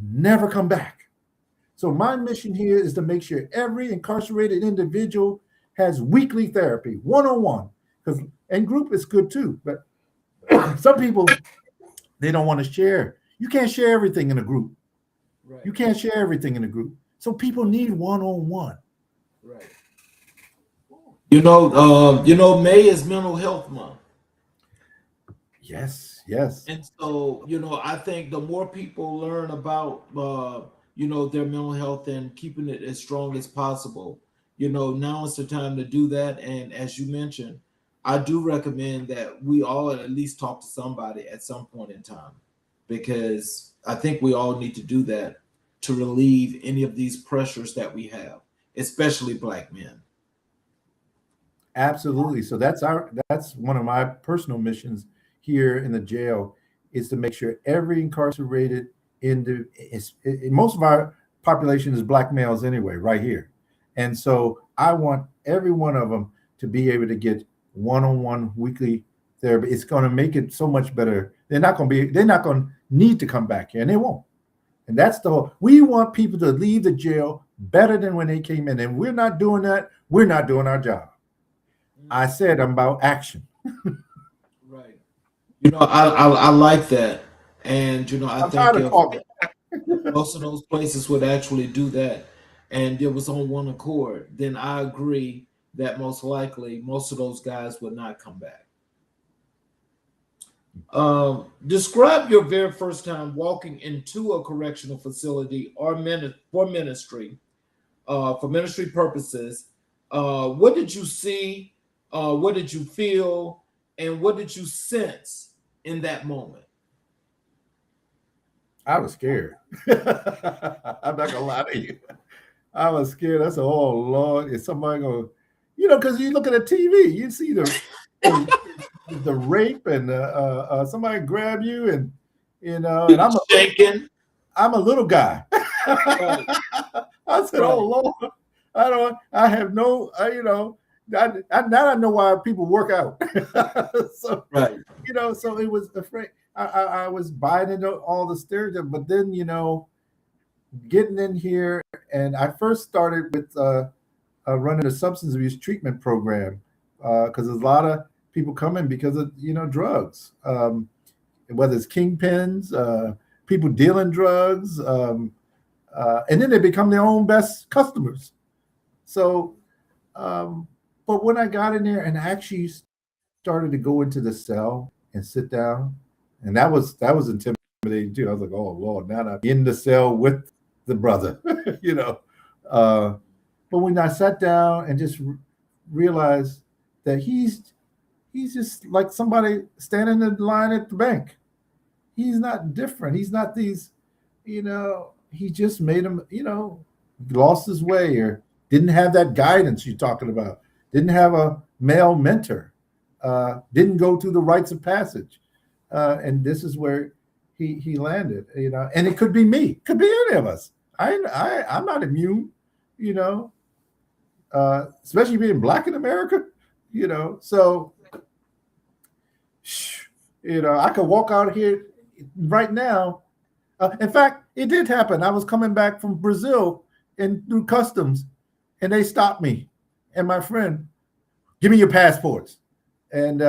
never come back. So my mission here is to make sure every incarcerated individual has weekly therapy, one-on-one, and group is good too. But some people, they don't want to share. You can't share everything in a group. Right. You can't share everything in a group. So people need one-on-one. Right. May is Mental Health Month. Yes. Yes. And so, I think the more people learn about, their mental health and keeping it as strong as possible, now is the time to do that. And as you mentioned, I do recommend that we all at least talk to somebody at some point in time, because I think we all need to do that to relieve any of these pressures that we have, especially Black men. Absolutely. So that's one of my personal missions here in the jail, is to make sure every incarcerated most of our population is Black males anyway, right here. And so I want every one of them to be able to get one-on-one weekly therapy. It's going to make it so much better. They're not going to need to come back here, and they won't. And that's the whole, we want people to leave the jail better than when they came in. And we're not doing that. We're not doing our job. I said I'm about action. Right. I like that. And, I I'm think tired of if talking. most of those places would actually do that and it was on one accord, then I agree that most likely most of those guys would not come back. Describe your very first time walking into a correctional facility or for ministry purposes. What did you see? What did you feel? And what did you sense in that moment? I was scared. I'm not gonna lie to you. I was scared. I said, "Oh Lord, is somebody gonna?" Because you look at the TV, you see the rape and somebody grab you and and I'm shaking. I'm a little guy. Right. I said, "Oh Lord, I have no, now I know why people work out." So Right. so it was afraid. I was buying into all the stereotypes, but then getting in here, and I first started with running a substance abuse treatment program, because there's a lot of people coming because of drugs, whether it's kingpins, people dealing drugs, and then they become their own best customers. So, but when I got in there and actually started to go into the cell and sit down, and that was intimidating too. I was like, "Oh Lord, now I'm in the cell with the brother," you know. But when I sat down and just realized that he's just like somebody standing in line at the bank. He's not different. He's not these, he just made him, lost his way or didn't have that guidance you're talking about, didn't have a male mentor, didn't go through the rites of passage. And this is where he landed, and it could be me, could be any of us. I'm not immune, especially being Black in America, so, I could walk out here right now. In fact, it did happen. I was coming back from Brazil and through customs, and they stopped me and my friend, "Give me your passports," and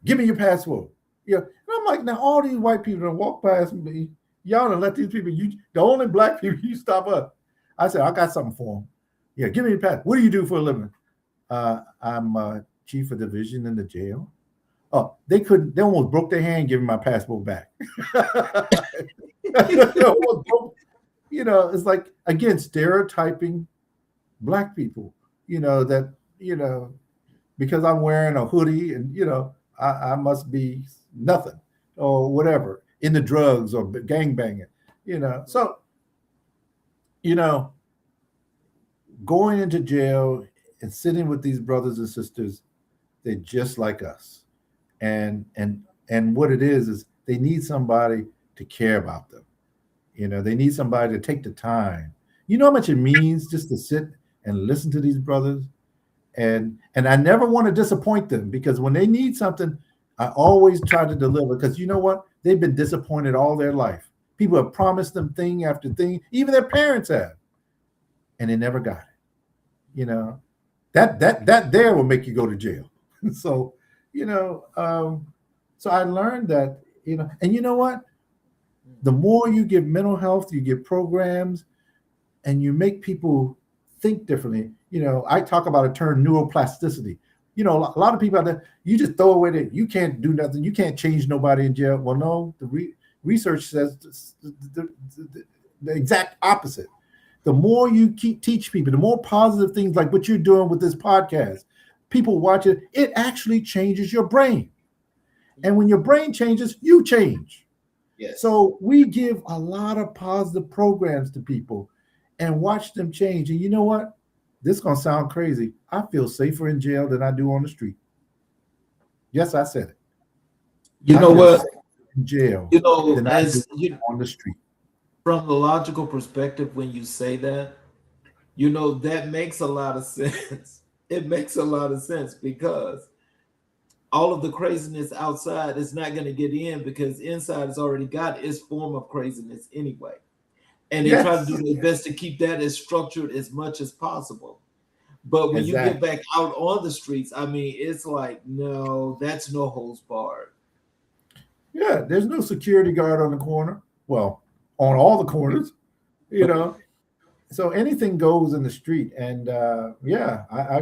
"Give me your passport." And I'm like, now all these white people that walk past me, y'all don't let these people. The only Black people you stop up. I said, "I got something for them." "Yeah, give me your passport. What do you do for a living?" "I'm chief of division in the jail." Oh, they almost broke their hand giving my passport back. It's like, again, stereotyping Black people, that, because I'm wearing a hoodie and, I must be nothing or whatever, into drugs or gangbanging, So, going into jail and sitting with these brothers and sisters, they're just like us. And what it is they need somebody to care about them. They need somebody to take the time. You know how much it means just to sit and listen to these brothers? And I never want to disappoint them, because when they need something, I always try to deliver, because you know what? They've been disappointed all their life. People have promised them thing after thing, even their parents have, and they never got it. That there will make you go to jail. So, so I learned that, and you know what? The more you give mental health, you give programs, and you make people think differently. I talk about a term, neuroplasticity. You know, a lot of people out there, you just throw away that you can't do nothing, you can't change nobody in jail. Well, no, the research says the exact opposite. The more you teach people, the more positive things like what you're doing with this podcast, people watch it, it actually changes your brain. And when your brain changes, you change. Yes. So we give a lot of positive programs to people and watch them change. And you know what? This is going to sound crazy. I feel safer in jail than I do on the street. Yes, I said it. You know what? In jail, you know, than I do on the street. From the logical perspective, when you say that, you know, that makes a lot of sense. It makes a lot of sense because all of the craziness outside is not going to get in because inside has already got its form of craziness anyway. And they try to do their best to keep that as structured as much as possible. But when you get back out on the streets, I mean, it's like, no, that's no holds barred. Yeah, there's no security guard on the corner. Well, on all the corners, you know. So anything goes in the street. And I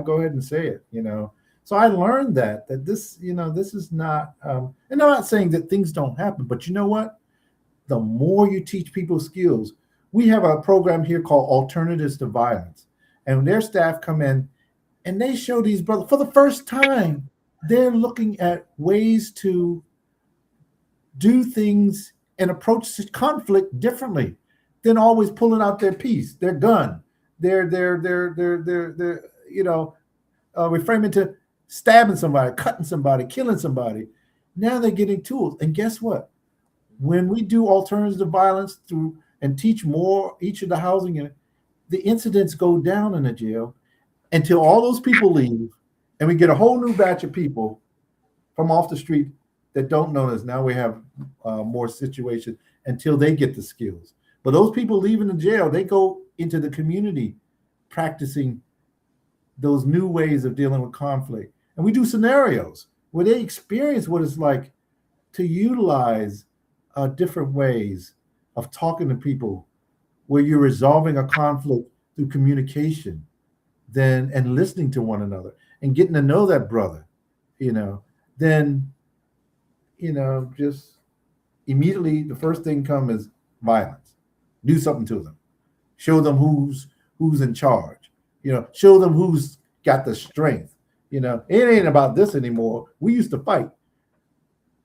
go ahead and say it, you know. So I learned that this, you know, this is not, and I'm not saying that things don't happen, but you know what? The more you teach people skills, we have a program here called Alternatives to Violence. And their staff come in and they show these brothers for the first time, they're looking at ways to do things and approach conflict differently than always pulling out their piece, their gun, their you know, reframing to stabbing somebody, cutting somebody, killing somebody. Now they're getting tools. And guess what? When we do alternatives to violence through and teach more each of the housing units, the incidents go down in the jail until all those people leave and we get a whole new batch of people from off the street that don't know this. Now we have more situations until they get the skills. But those people leaving the jail, they go into the community practicing those new ways of dealing with conflict. And we do scenarios where they experience what it's like to utilize different ways of talking to people where you're resolving a conflict through communication and listening to one another and getting to know that brother, you know, then, you know, just immediately the first thing come is violence. Do something to them. Show them who's in charge. You know, show them who's got the strength. You know, it ain't about this anymore. We used to fight.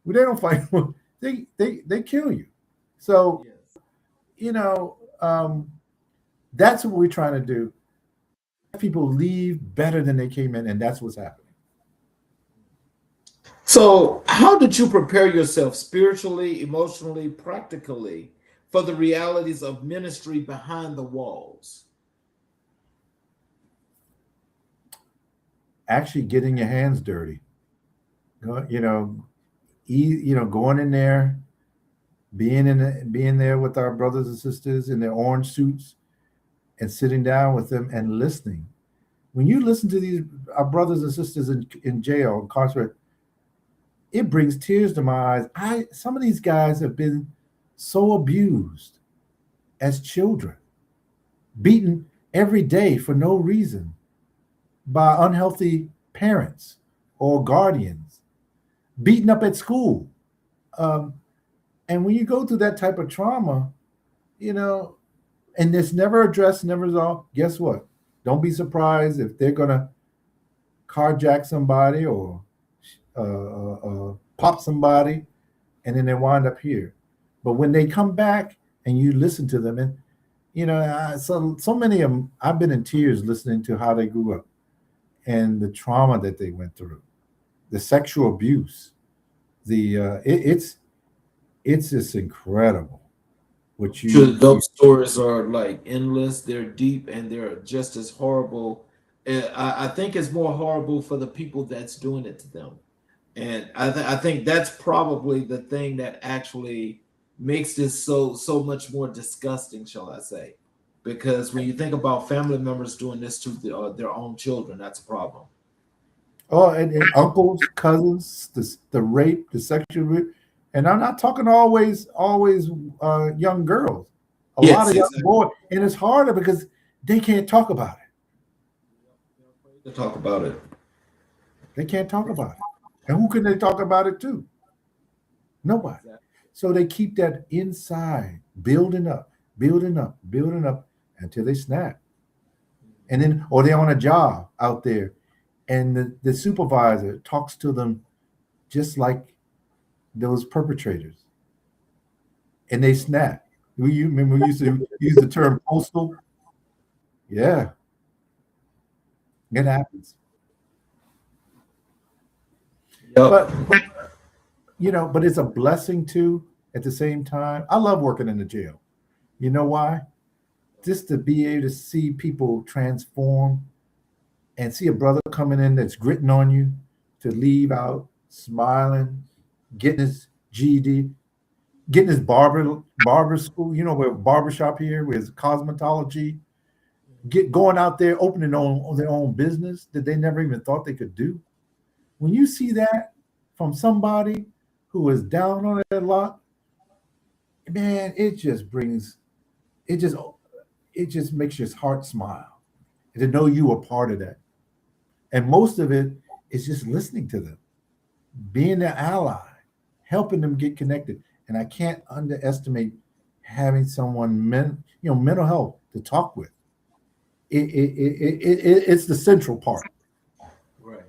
They don't fight. They kill you. So, you know, that's what we're trying to do. People leave better than they came in, and that's what's happening. So, how did you prepare yourself spiritually, emotionally, practically for the realities of ministry behind the walls? Actually getting your hands dirty. You know, going in there, being there with our brothers and sisters in their orange suits and sitting down with them and listening. When you listen to our brothers and sisters in jail, incarcerated, it brings tears to my eyes. Some of these guys have been so abused as children, beaten every day for no reason by unhealthy parents or guardians, beaten up at school. And when you go through that type of trauma, you know, and it's never addressed, never resolved, guess what? Don't be surprised if they're going to carjack somebody or pop somebody, and then they wind up here. But when they come back and you listen to them, and, you know, so many of them, I've been in tears listening to how they grew up and the trauma that they went through, the sexual abuse, it's just incredible. Those stories are like endless. They're deep and they're just as horrible. I think it's more horrible for the people that's doing it to them, and I think that's probably the thing that actually makes this so much more disgusting, shall I say? Because when you think about family members doing this to their own children, that's a problem. Oh, and uncles, cousins, the rape, the sexual rape. And I'm not talking always young girls. A lot of young boys. And it's harder because they can't talk about it. To talk about it. They can't talk about it. And who can they talk about it to? Nobody. So they keep that inside, building up, building up, building up until they snap. And then, or they're on a job out there, and the supervisor talks to them just like those perpetrators, and they snap. We remember we used to use the term postal. Yeah, it happens. Yep. But it's a blessing too. At the same time, I love working in the jail. You know why? Just to be able to see people transform and see a brother coming in that's gritting on you to leave out smiling, getting his GED, getting his barber school, where barbershop here with cosmetology, going out there opening their own business that they never even thought they could do. When you see that from somebody who is down on their luck, man, it just makes your heart smile and to know you are part of that. And most of it is just listening to them, being their ally, helping them get connected. And I can't underestimate having someone mental health to talk with. It's the central part. Right.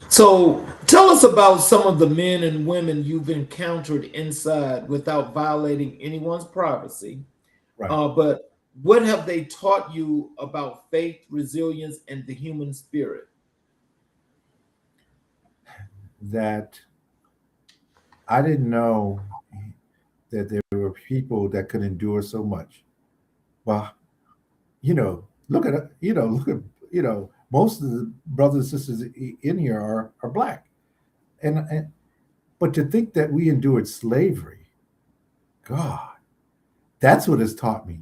So tell us about some of the men and women you've encountered inside without violating anyone's privacy. Right. But what have they taught you about faith, resilience, and the human spirit? That I didn't know that there were people that could endure so much. Well, look at most of the brothers and sisters in here are black, but to think that we endured slavery, God, that's what has taught me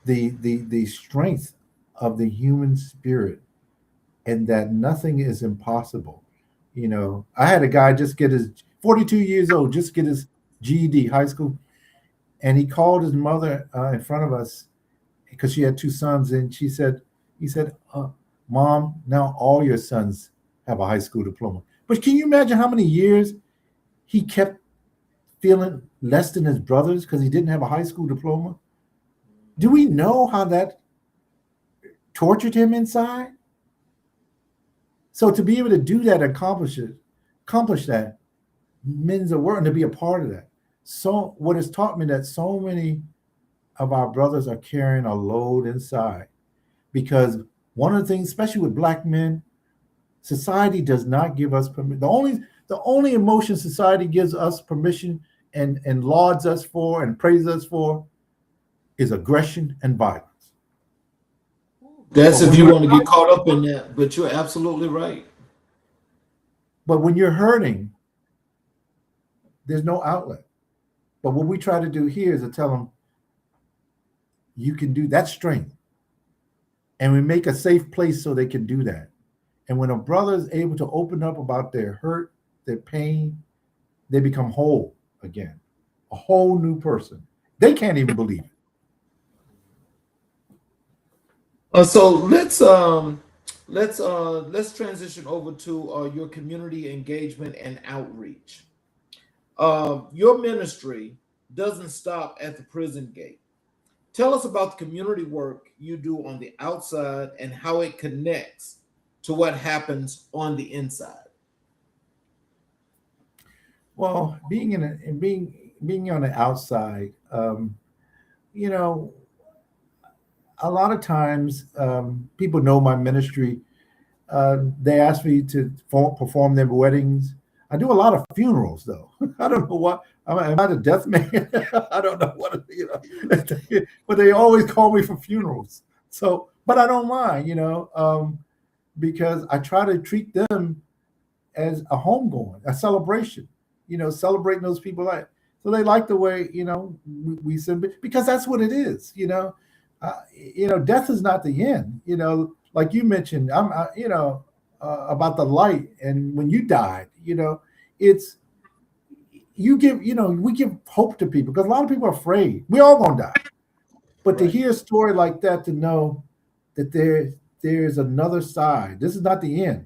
the strength of the human spirit, and that nothing is impossible. I had a guy just get his 42 years old, just get his GED, high school, and he called his mother in front of us because she had two sons, and he said, Mom, now all your sons have a high school diploma. But can you imagine how many years he kept feeling less than his brothers because he didn't have a high school diploma? Do we know how that tortured him inside? So to be able to do that, accomplish that, means a word, and to be a part of that. So what has taught me that so many of our brothers are carrying a load inside, because one of the things, especially with black men, society does not give us permission. The only emotion society gives us permission and lauds us for and praises us for is aggression and violence. That's if you want to get caught up in that, but you're absolutely right. But when you're hurting, there's no outlet. But what we try to do here is to tell them, you can do that strength. And we make a safe place so they can do that. And when a brother is able to open up about their hurt, their pain, they become whole again, a whole new person. They can't even believe it. So let's transition over to your community engagement and outreach. Your ministry doesn't stop at the prison gate. Tell us about the community work you do on the outside and how it connects to what happens on the inside. Well, being on the outside, a lot of times people know my ministry. They ask me to perform their weddings. I do a lot of funerals, though. I don't know what. Am I the death man? I don't know what. But they always call me for funerals. So, but I don't mind, because I try to treat them as a homegoing, a celebration. Celebrating those people. So they like the way we send, because that's what it is. Death is not the end. Like you mentioned, about the light, and when you died, it's we give hope to people, because a lot of people are afraid. We all gonna die, but to hear a story like that, to know that there's another side. This is not the end.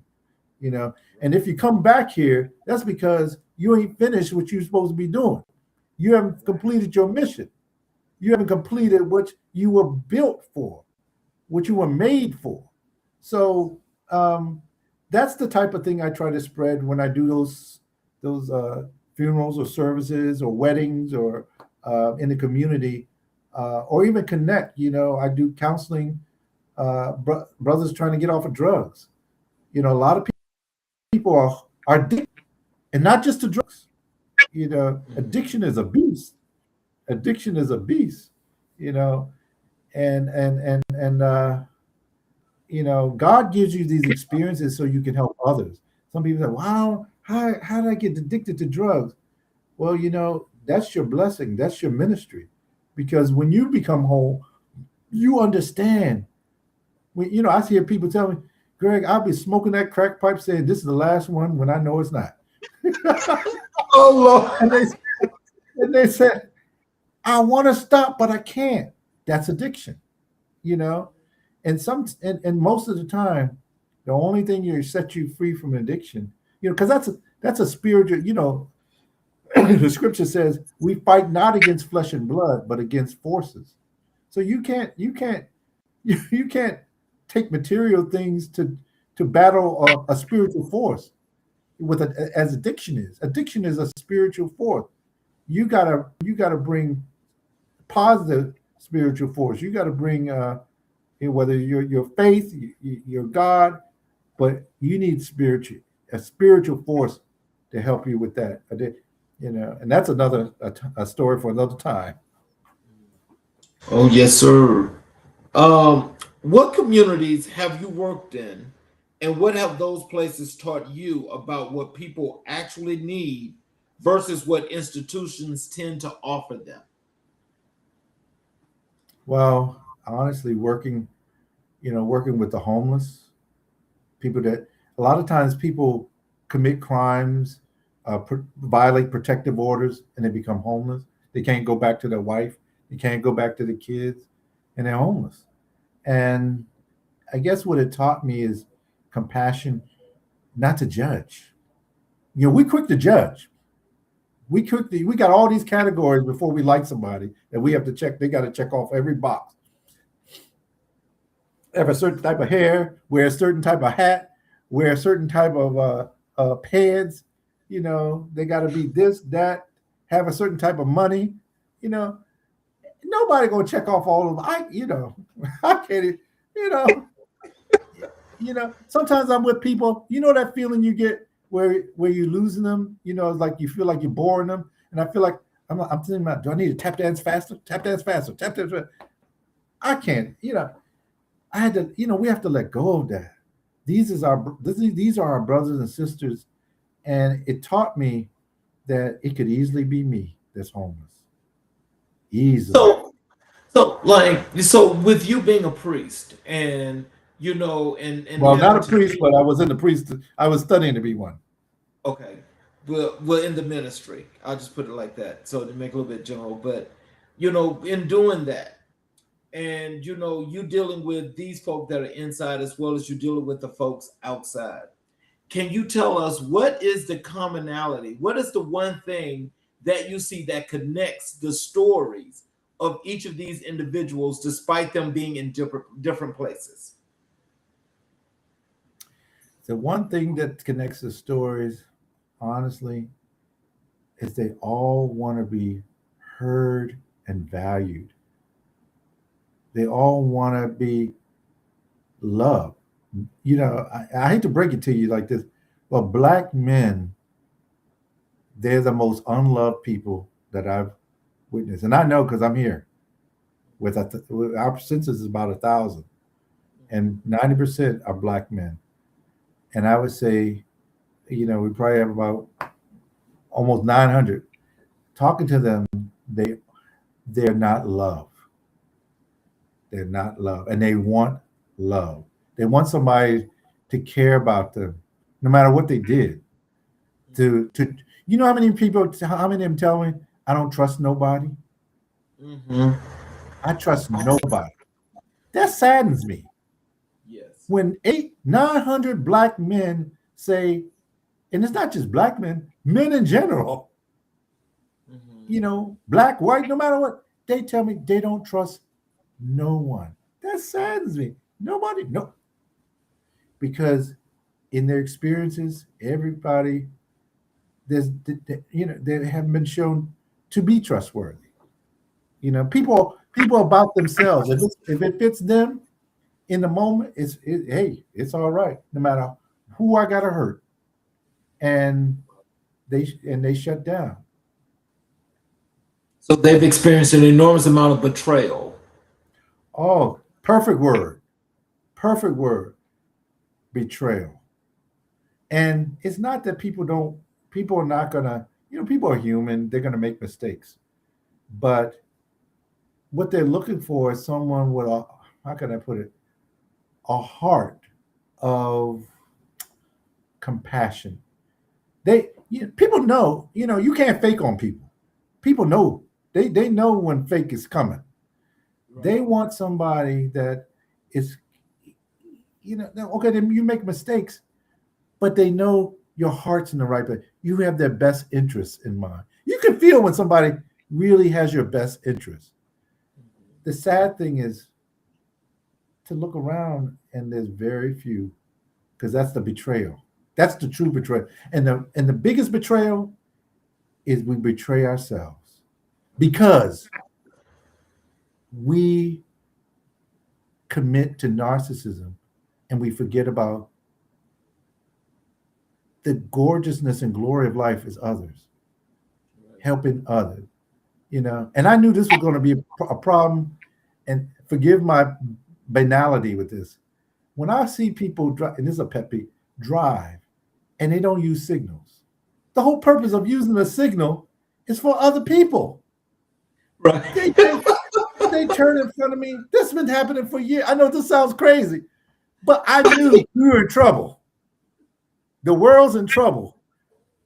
you know. And if you come back here, that's because you ain't finished what you're supposed to be doing. You haven't completed your mission. You haven't completed what you were built for, what you were made for. So that's the type of thing I try to spread when I do those funerals or services or weddings or in the community, or even connect. You know, I do counseling, brothers trying to get off of drugs. You know, a lot of people are addicted, and not just to drugs. You know, addiction is a beast. Addiction is a beast. You know, and you know, God gives you these experiences so you can help others. Some people say, "Wow, how did I get addicted to drugs?" Well, you know, that's your blessing. That's your ministry, because when you become whole, you understand. You know, I hear people tell me, "Greg, I'll be smoking that crack pipe, saying this is the last one when I know it's not." Oh Lord. And they said, "I want to stop, but I can't." That's addiction, you know. And most of the time, the only thing you set you free from addiction, you know, because that's a spiritual, you know, the scripture says we fight not against flesh and blood, but against forces. So you can't take material things to battle a spiritual force as addiction is. Addiction is a spiritual force. You gotta bring positive spiritual force. You gotta bring whether your faith, your God, but you need a spiritual force to help you with that. You know, and that's a story for another time. Oh yes, sir. What communities have you worked in, and what have those places taught you about what people actually need versus what institutions tend to offer them? Well, honestly, working with the homeless, people that a lot of times people commit crimes, violate protective orders, and they become homeless. They can't go back to their wife. They can't go back to the kids, and they're homeless. And I guess what it taught me is compassion, not to judge. You know, we quick to judge. We got all these categories before we like somebody that we have to check. They got to check off every box. Have a certain type of hair, wear a certain type of hat, wear a certain type of pads. You know, they got to be this, that, have a certain type of money. You know, nobody gonna check off all of them. I can't. You know, Sometimes I'm with people. You know that feeling you get where you're losing them. You know, it's like you feel like you're boring them, and I feel like I'm thinking about, do I need to tap dance faster? Tap dance faster. Tap dance faster. I can't. You know, I had to. You know, we have to let go of that. These are our brothers and sisters, and it taught me that it could easily be me that's homeless. Easily. So with you being a priest and and Well, not having a to priest, but I was in the priest. I was studying to be one. okay, well in the ministry, I'll just put it like that, so to make it a little bit general. But in doing that, and you dealing with these folk that are inside as well as you dealing with the folks outside. Can you tell us what is the commonality? What is the one thing that you see that connects the stories of each of these individuals, despite them being in different places? The one thing that connects the stories, honestly, is they all want to be heard and valued. They all want to be loved. You know, I hate to break it to you like this, but black men, they're the most unloved people that I've witnessed. And I know because I'm here. With our census is about 1,000, and 90% are black men. And I would say, we probably have about almost 900. Talking to them, they're not loved. They're not loved, and they want love. They want somebody to care about them, no matter what they did. How many people? How many of them tell me I don't trust nobody? Mm-hmm. I trust nobody. That saddens me. Yes. When 900 black men say, and it's not just black men, men in general, black, white, no matter what, they tell me they don't trust no one. That saddens me. Nobody, no. Because in their experiences, everybody, they haven't been shown to be trustworthy. People about themselves. If it fits them in the moment, hey, it's all right, no matter who I gotta hurt. And they shut down. So they've experienced an enormous amount of betrayal. Oh, perfect word. Perfect word. Betrayal. And it's not that people are not gonna, people are human, they're gonna make mistakes. But what they're looking for is someone with how can I put it? A heart of compassion. People know, you can't fake on people. People know, they know when fake is coming. Right. They want somebody that is, okay, then you make mistakes, but they know your heart's in the right place. You have their best interests in mind. You can feel when somebody really has your best interest. The sad thing is to look around and there's very few, because that's the betrayal. That's the true betrayal. And the biggest betrayal is we betray ourselves because we commit to narcissism and we forget about the gorgeousness and glory of life is others, helping others, And I knew this was going to be a problem, and forgive my banality with this. When I see people drive, and this is a pet peeve, drive, and they don't use signals. The whole purpose of using a signal is for other people. Right. They turn in front of me. This has been happening for years. I know this sounds crazy, but I knew we were in trouble. The world's in trouble.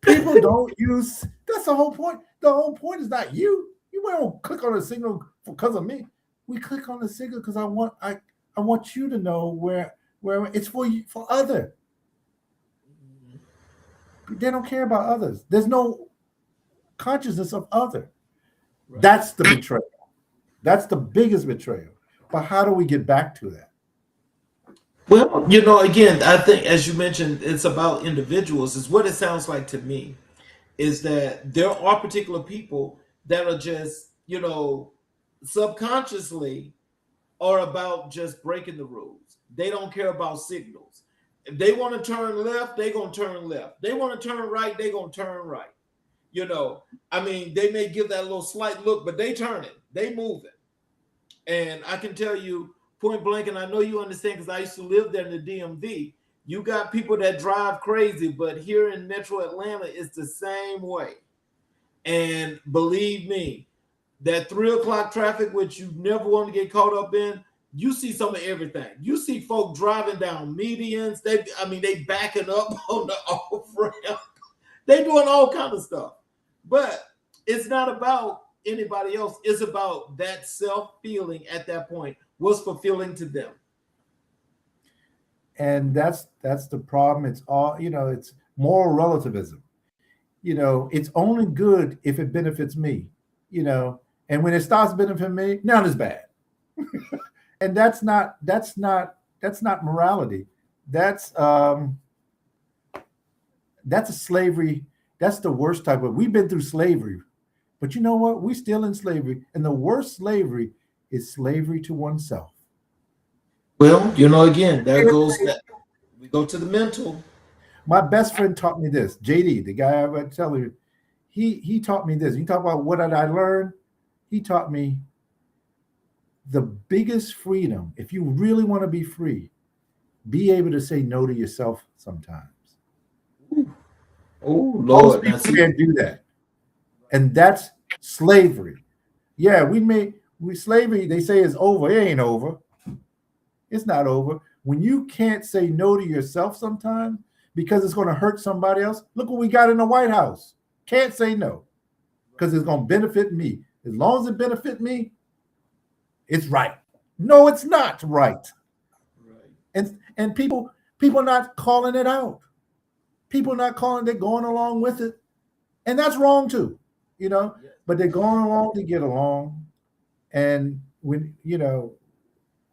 People don't use, that's the whole point. The whole point is not you. You won't click on a signal because of me. We click on the signal because I want you to know where it's for you, for other. They don't care about others. There's no consciousness of other. Right. That's the betrayal. That's the biggest betrayal. But how do we get back to that? Well, again, I think, as you mentioned, it's about individuals. Is what it sounds like to me, is that there are particular people that are just, subconsciously are about just breaking the rules. They don't care about signals. If they want to turn left, they're going to turn left. They want to turn right, they're going to turn right. They may give that little slight look, but they turn it. They move it. And I can tell you point blank, and I know you understand because I used to live there in the DMV. You got people that drive crazy, but here in Metro Atlanta, it's the same way. And believe me, that 3 o'clock traffic, which you never want to get caught up in, you see some of everything. You see folk driving down medians. They backing up on the off ramp. They doing all kinds of stuff. But it's not about anybody else. It's about that self-feeling at that point. What's fulfilling to them. And that's the problem. It's all, it's moral relativism. It's only good if it benefits me, and when it starts benefiting me, now it's bad. And that's not morality. That's a slavery. That's the worst type of, we've been through slavery, but you know what? We're still in slavery. And the worst slavery is slavery to oneself. Well, again, we go to the mental. My best friend taught me this. JD, the guy I was telling you, he taught me this. You talk about what did I learn? He taught me the biggest freedom. If you really want to be free, be able to say no to yourself sometimes. Oh, Lord. Most people can't do that. And that's slavery. Yeah, slavery, they say is over. It ain't over. It's not over. When you can't say no to yourself sometimes because it's going to hurt somebody else, look what we got in the White House. Can't say no because it's going to benefit me. As long as it benefits me, it's right. No, it's not right. And people are not calling it out. People not calling, they're going along with it. And that's wrong too, but they're going along to get along. And when,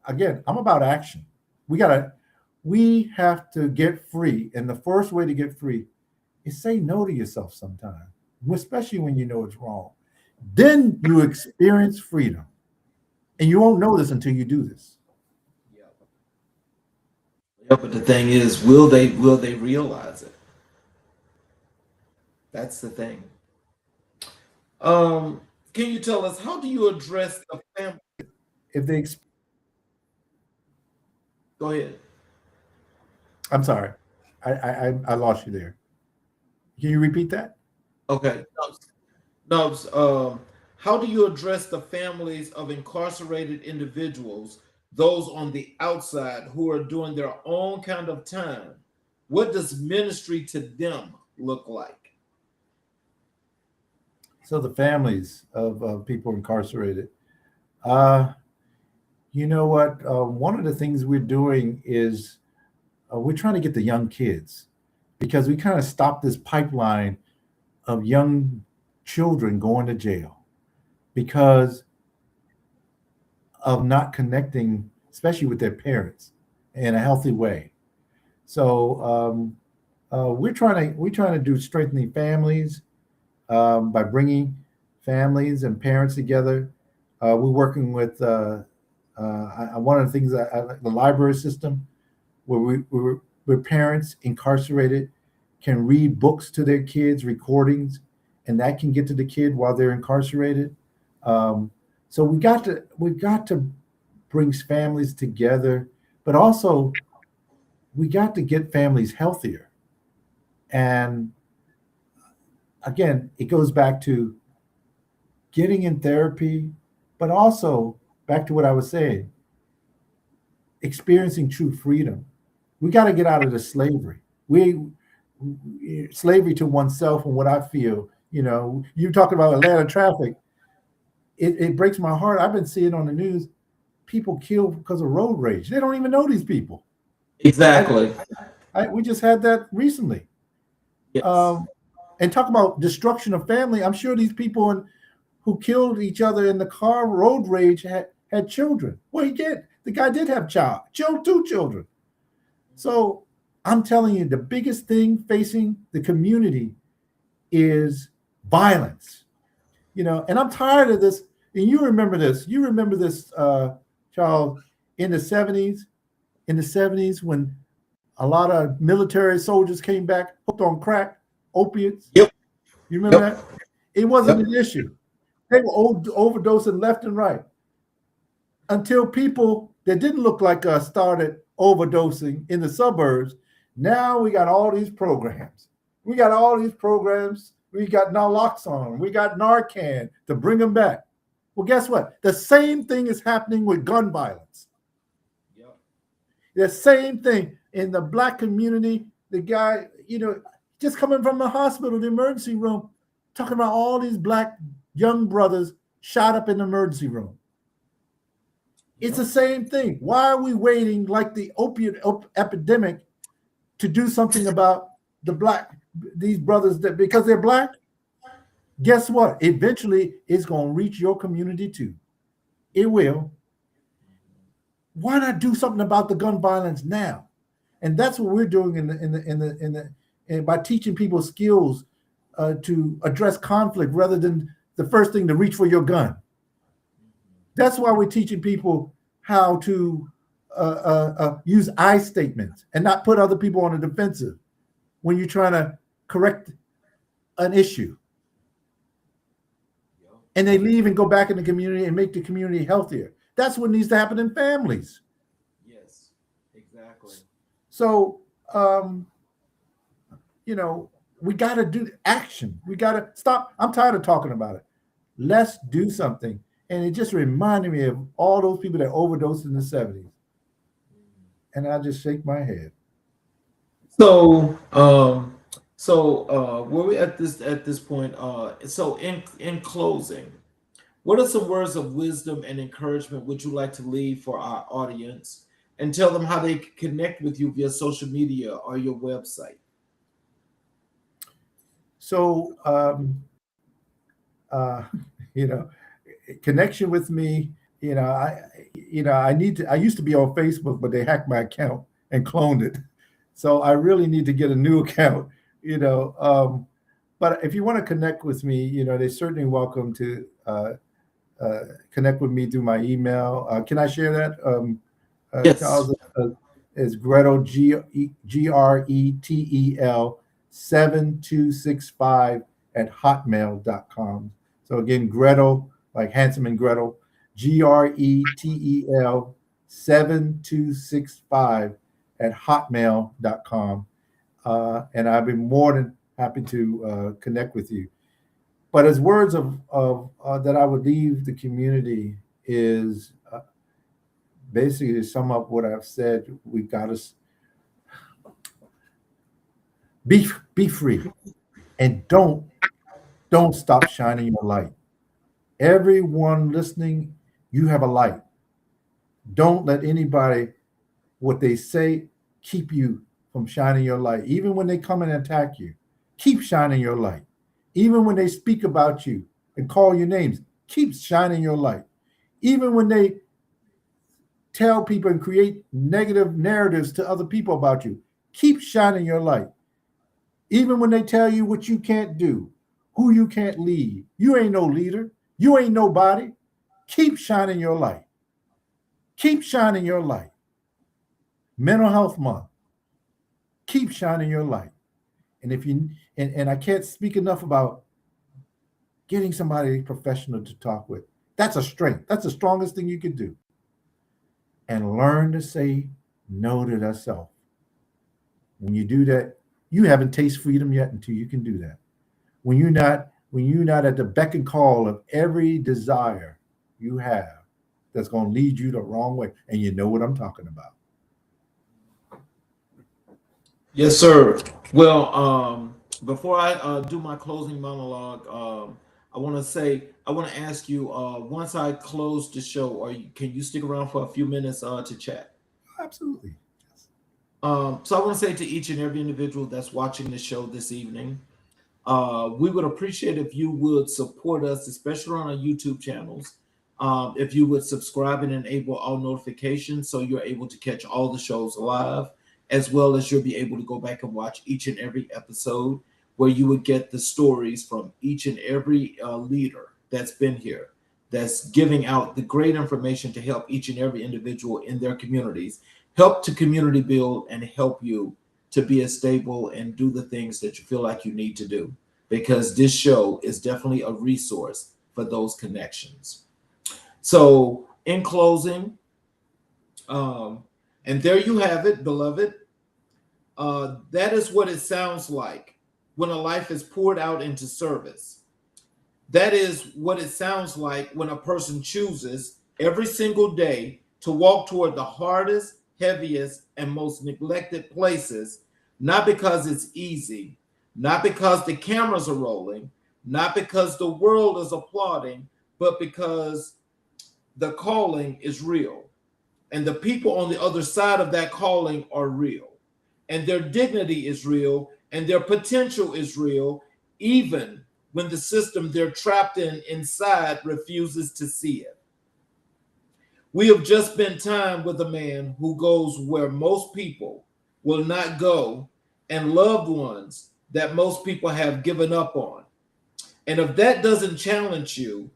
again, I'm about action. We have to get free. And the first way to get free is say no to yourself sometimes, especially when you know it's wrong. Then you experience freedom. And you won't know this until you do this. Yeah, but the thing is, will they realize it? That's the thing. Can you tell us, how do you address the family? If they Go ahead. I'm sorry. I lost you there. Can you repeat that? Okay. No, how do you address the families of incarcerated individuals, those on the outside who are doing their own kind of time? What does ministry to them look like? So the families of people incarcerated. You know what? One of the things we're doing is we're trying to get the young kids, because we kind of stopped this pipeline of young children going to jail because of not connecting, especially with their parents, in a healthy way. So we're trying to do strengthening families by bringing families and parents together. We're working with one of the things the library system, where parents incarcerated can read books to their kids, recordings, and that can get to the kid while they're incarcerated. So we got to bring families together, but also we got to get families healthier. And again, it goes back to getting in therapy, but also back to what I was saying, experiencing true freedom. We got to get out of the slavery. Slavery to oneself, and what I feel, you talking about Atlanta traffic. It breaks my heart. I've been seeing on the news people killed because of road rage. They don't even know these people. Exactly. We just had that recently. Yes. And talk about destruction of family. I'm sure these people who killed each other in the car, road rage, had children. Well, the guy did have two children. So I'm telling you, the biggest thing facing the community is violence. And I'm tired of this. And you remember this. You remember this, Charles, in the 70s when a lot of military soldiers came back hooked on crack, opiates. Yep. You remember that? It wasn't an issue. They were overdosing left and right until people that didn't look like us started overdosing in the suburbs. Now we got all these programs. We got naloxone. We got Narcan to bring them back. Well, guess what? The same thing is happening with gun violence. Yep. The same thing in the Black community. The guy, just coming from the hospital, the emergency room, talking about all these Black young brothers shot up in the emergency room. It's the same thing. Why are we waiting like the opiate epidemic to do something about these brothers because they're Black? Guess what? Eventually, it's going to reach your community too. It will. Why not do something about the gun violence now? And that's what we're doing by teaching people skills to address conflict rather than the first thing to reach for your gun. That's why we're teaching people how to use I statements and not put other people on the defensive when you're trying to correct an issue. And they leave and go back in the community and make the community healthier. That's what needs to happen in families. Yes, exactly. So, we got to do action. We got to stop. I'm tired of talking about it. Let's do something. And it just reminded me of all those people that overdosed in the 70s. And I just shake my head. So, where we at this point? So in closing, what are some words of wisdom and encouragement would you like to leave for our audience, and tell them how they can connect with you via social media or your website? So, uh, you know, connection with me. I need to. I used to be on Facebook, but they hacked my account and cloned it. So I really need to get a new account. But if you want to connect with me, they're certainly welcome to connect with me through my email. Can I share that? Yes. Charles is Gretel Gretel 7265 at hotmail.com. So again, Gretel, like Handsome and Gretel, Gretel 7265 at hotmail.com. And I've been more than happy to connect with you. But as words of that I would leave the community is basically to sum up what I've said. We got to be free, and don't stop shining your light. Everyone listening, you have a light. Don't let anybody, what they say, keep you from shining your light. Even when they come and attack you, keep shining your light. Even when they speak about you and call your names, keep shining your light. Even when they tell people and create negative narratives to other people about you, keep shining your light. Even when they tell you what you can't do, who you can't lead, you ain't no leader, you ain't nobody. Keep shining your light. Keep shining your light. Mental Health Month. Keep shining your light. And if you and I can't speak enough about getting somebody professional to talk with. That's a strength. That's the strongest thing you could do. And learn to say no to that self. When you do that, you haven't tasted freedom yet until you can do that. When you're not at the beck and call of every desire you have that's going to lead you the wrong way, and you know what I'm talking about. Yes, sir. Well, before I do my closing monologue, I want to ask you, once I close the show, can you stick around for a few minutes to chat? Absolutely. So I want to say to each and every individual that's watching the show this evening, we would appreciate if you would support us, especially on our YouTube channels. If you would subscribe and enable all notifications so you're able to catch all the shows live, as well as you'll be able to go back and watch each and every episode where you would get the stories from each and every leader that's been here, that's giving out the great information to help each and every individual in their communities, help to community build, and help you to be as stable and do the things that you feel like you need to do, because this show is definitely a resource for those connections. So in closing, and there you have it, beloved. That is what it sounds like when a life is poured out into service. That is what it sounds like when a person chooses every single day to walk toward the hardest, heaviest, and most neglected places, not because it's easy, not because the cameras are rolling, not because the world is applauding, but because the calling is real. And the people on the other side of that calling are real. And their dignity is real, and their potential is real, even when the system they're trapped inside refuses to see it. We have just spent time with a man who goes where most people will not go, and loved ones that most people have given up on. And if that doesn't challenge you,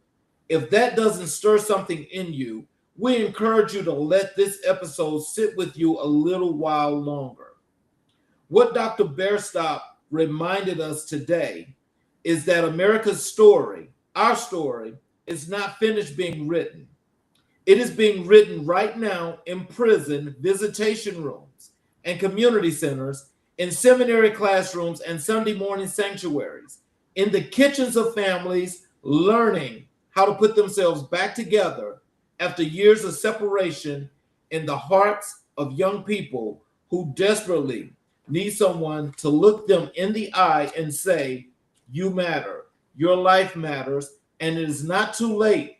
if that doesn't stir something in you, we encourage you to let this episode sit with you a little while longer. What Dr. Bearstop reminded us today is that America's story, our story, is not finished being written. It is being written right now in prison, visitation rooms, and community centers, in seminary classrooms and Sunday morning sanctuaries, in the kitchens of families, learning how to put themselves back together after years of separation, in the hearts of young people who desperately need someone to look them in the eye and say, you matter, your life matters, and it is not too late.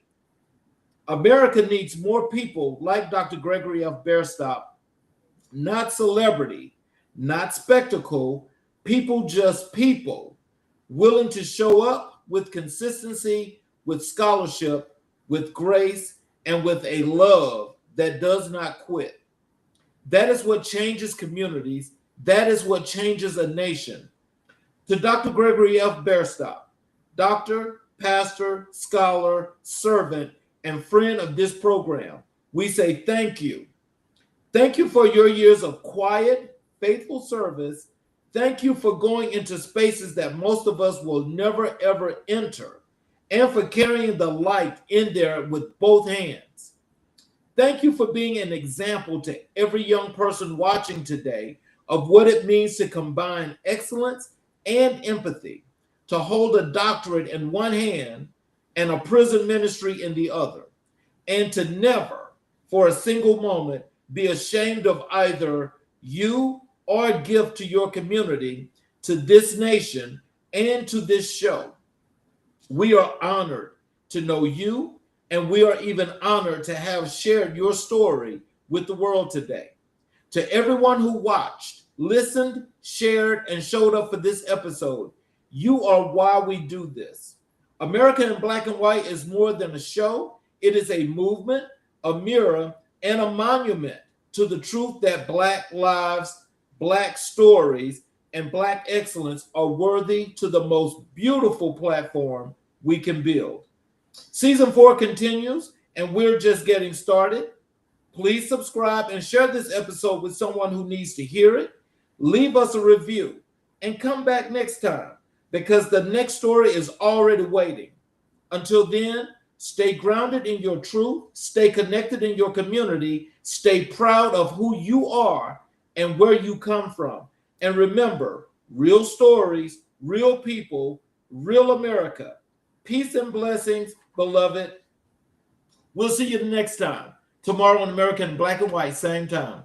America needs more people like Dr. Gregory F. Bearstop, not celebrity, not spectacle, people, just people, willing to show up with consistency, with scholarship, with grace, and with a love that does not quit. That is what changes communities. That is what changes a nation. To Dr. Gregory F. Bearstop, doctor, pastor, scholar, servant, and friend of this program, we say thank you. Thank you for your years of quiet, faithful service. Thank you for going into spaces that most of us will never, ever enter, and for carrying the light in there with both hands. Thank you for being an example to every young person watching today of what it means to combine excellence and empathy, to hold a doctorate in one hand and a prison ministry in the other, and to never, for a single moment, be ashamed of either you or gift to your community, to this nation, and to this show. We are honored to know you, and we are even honored to have shared your story with the world today. To everyone who watched, listened, shared, and showed up for this episode, you are why we do this. America in Black and White is more than a show. It is a movement, a mirror, and a monument to the truth that Black lives, Black stories, and Black excellence are worthy to the most beautiful platform we can build. Season 4 continues, and we're just getting started. Please subscribe and share this episode with someone who needs to hear it. Leave us a review and come back next time, because the next story is already waiting. Until then, stay grounded in your truth, stay connected in your community, stay proud of who you are and where you come from. And remember, real stories, real people, real America. Peace and blessings, beloved. We'll see you the next time. Tomorrow on American Black and White, same time.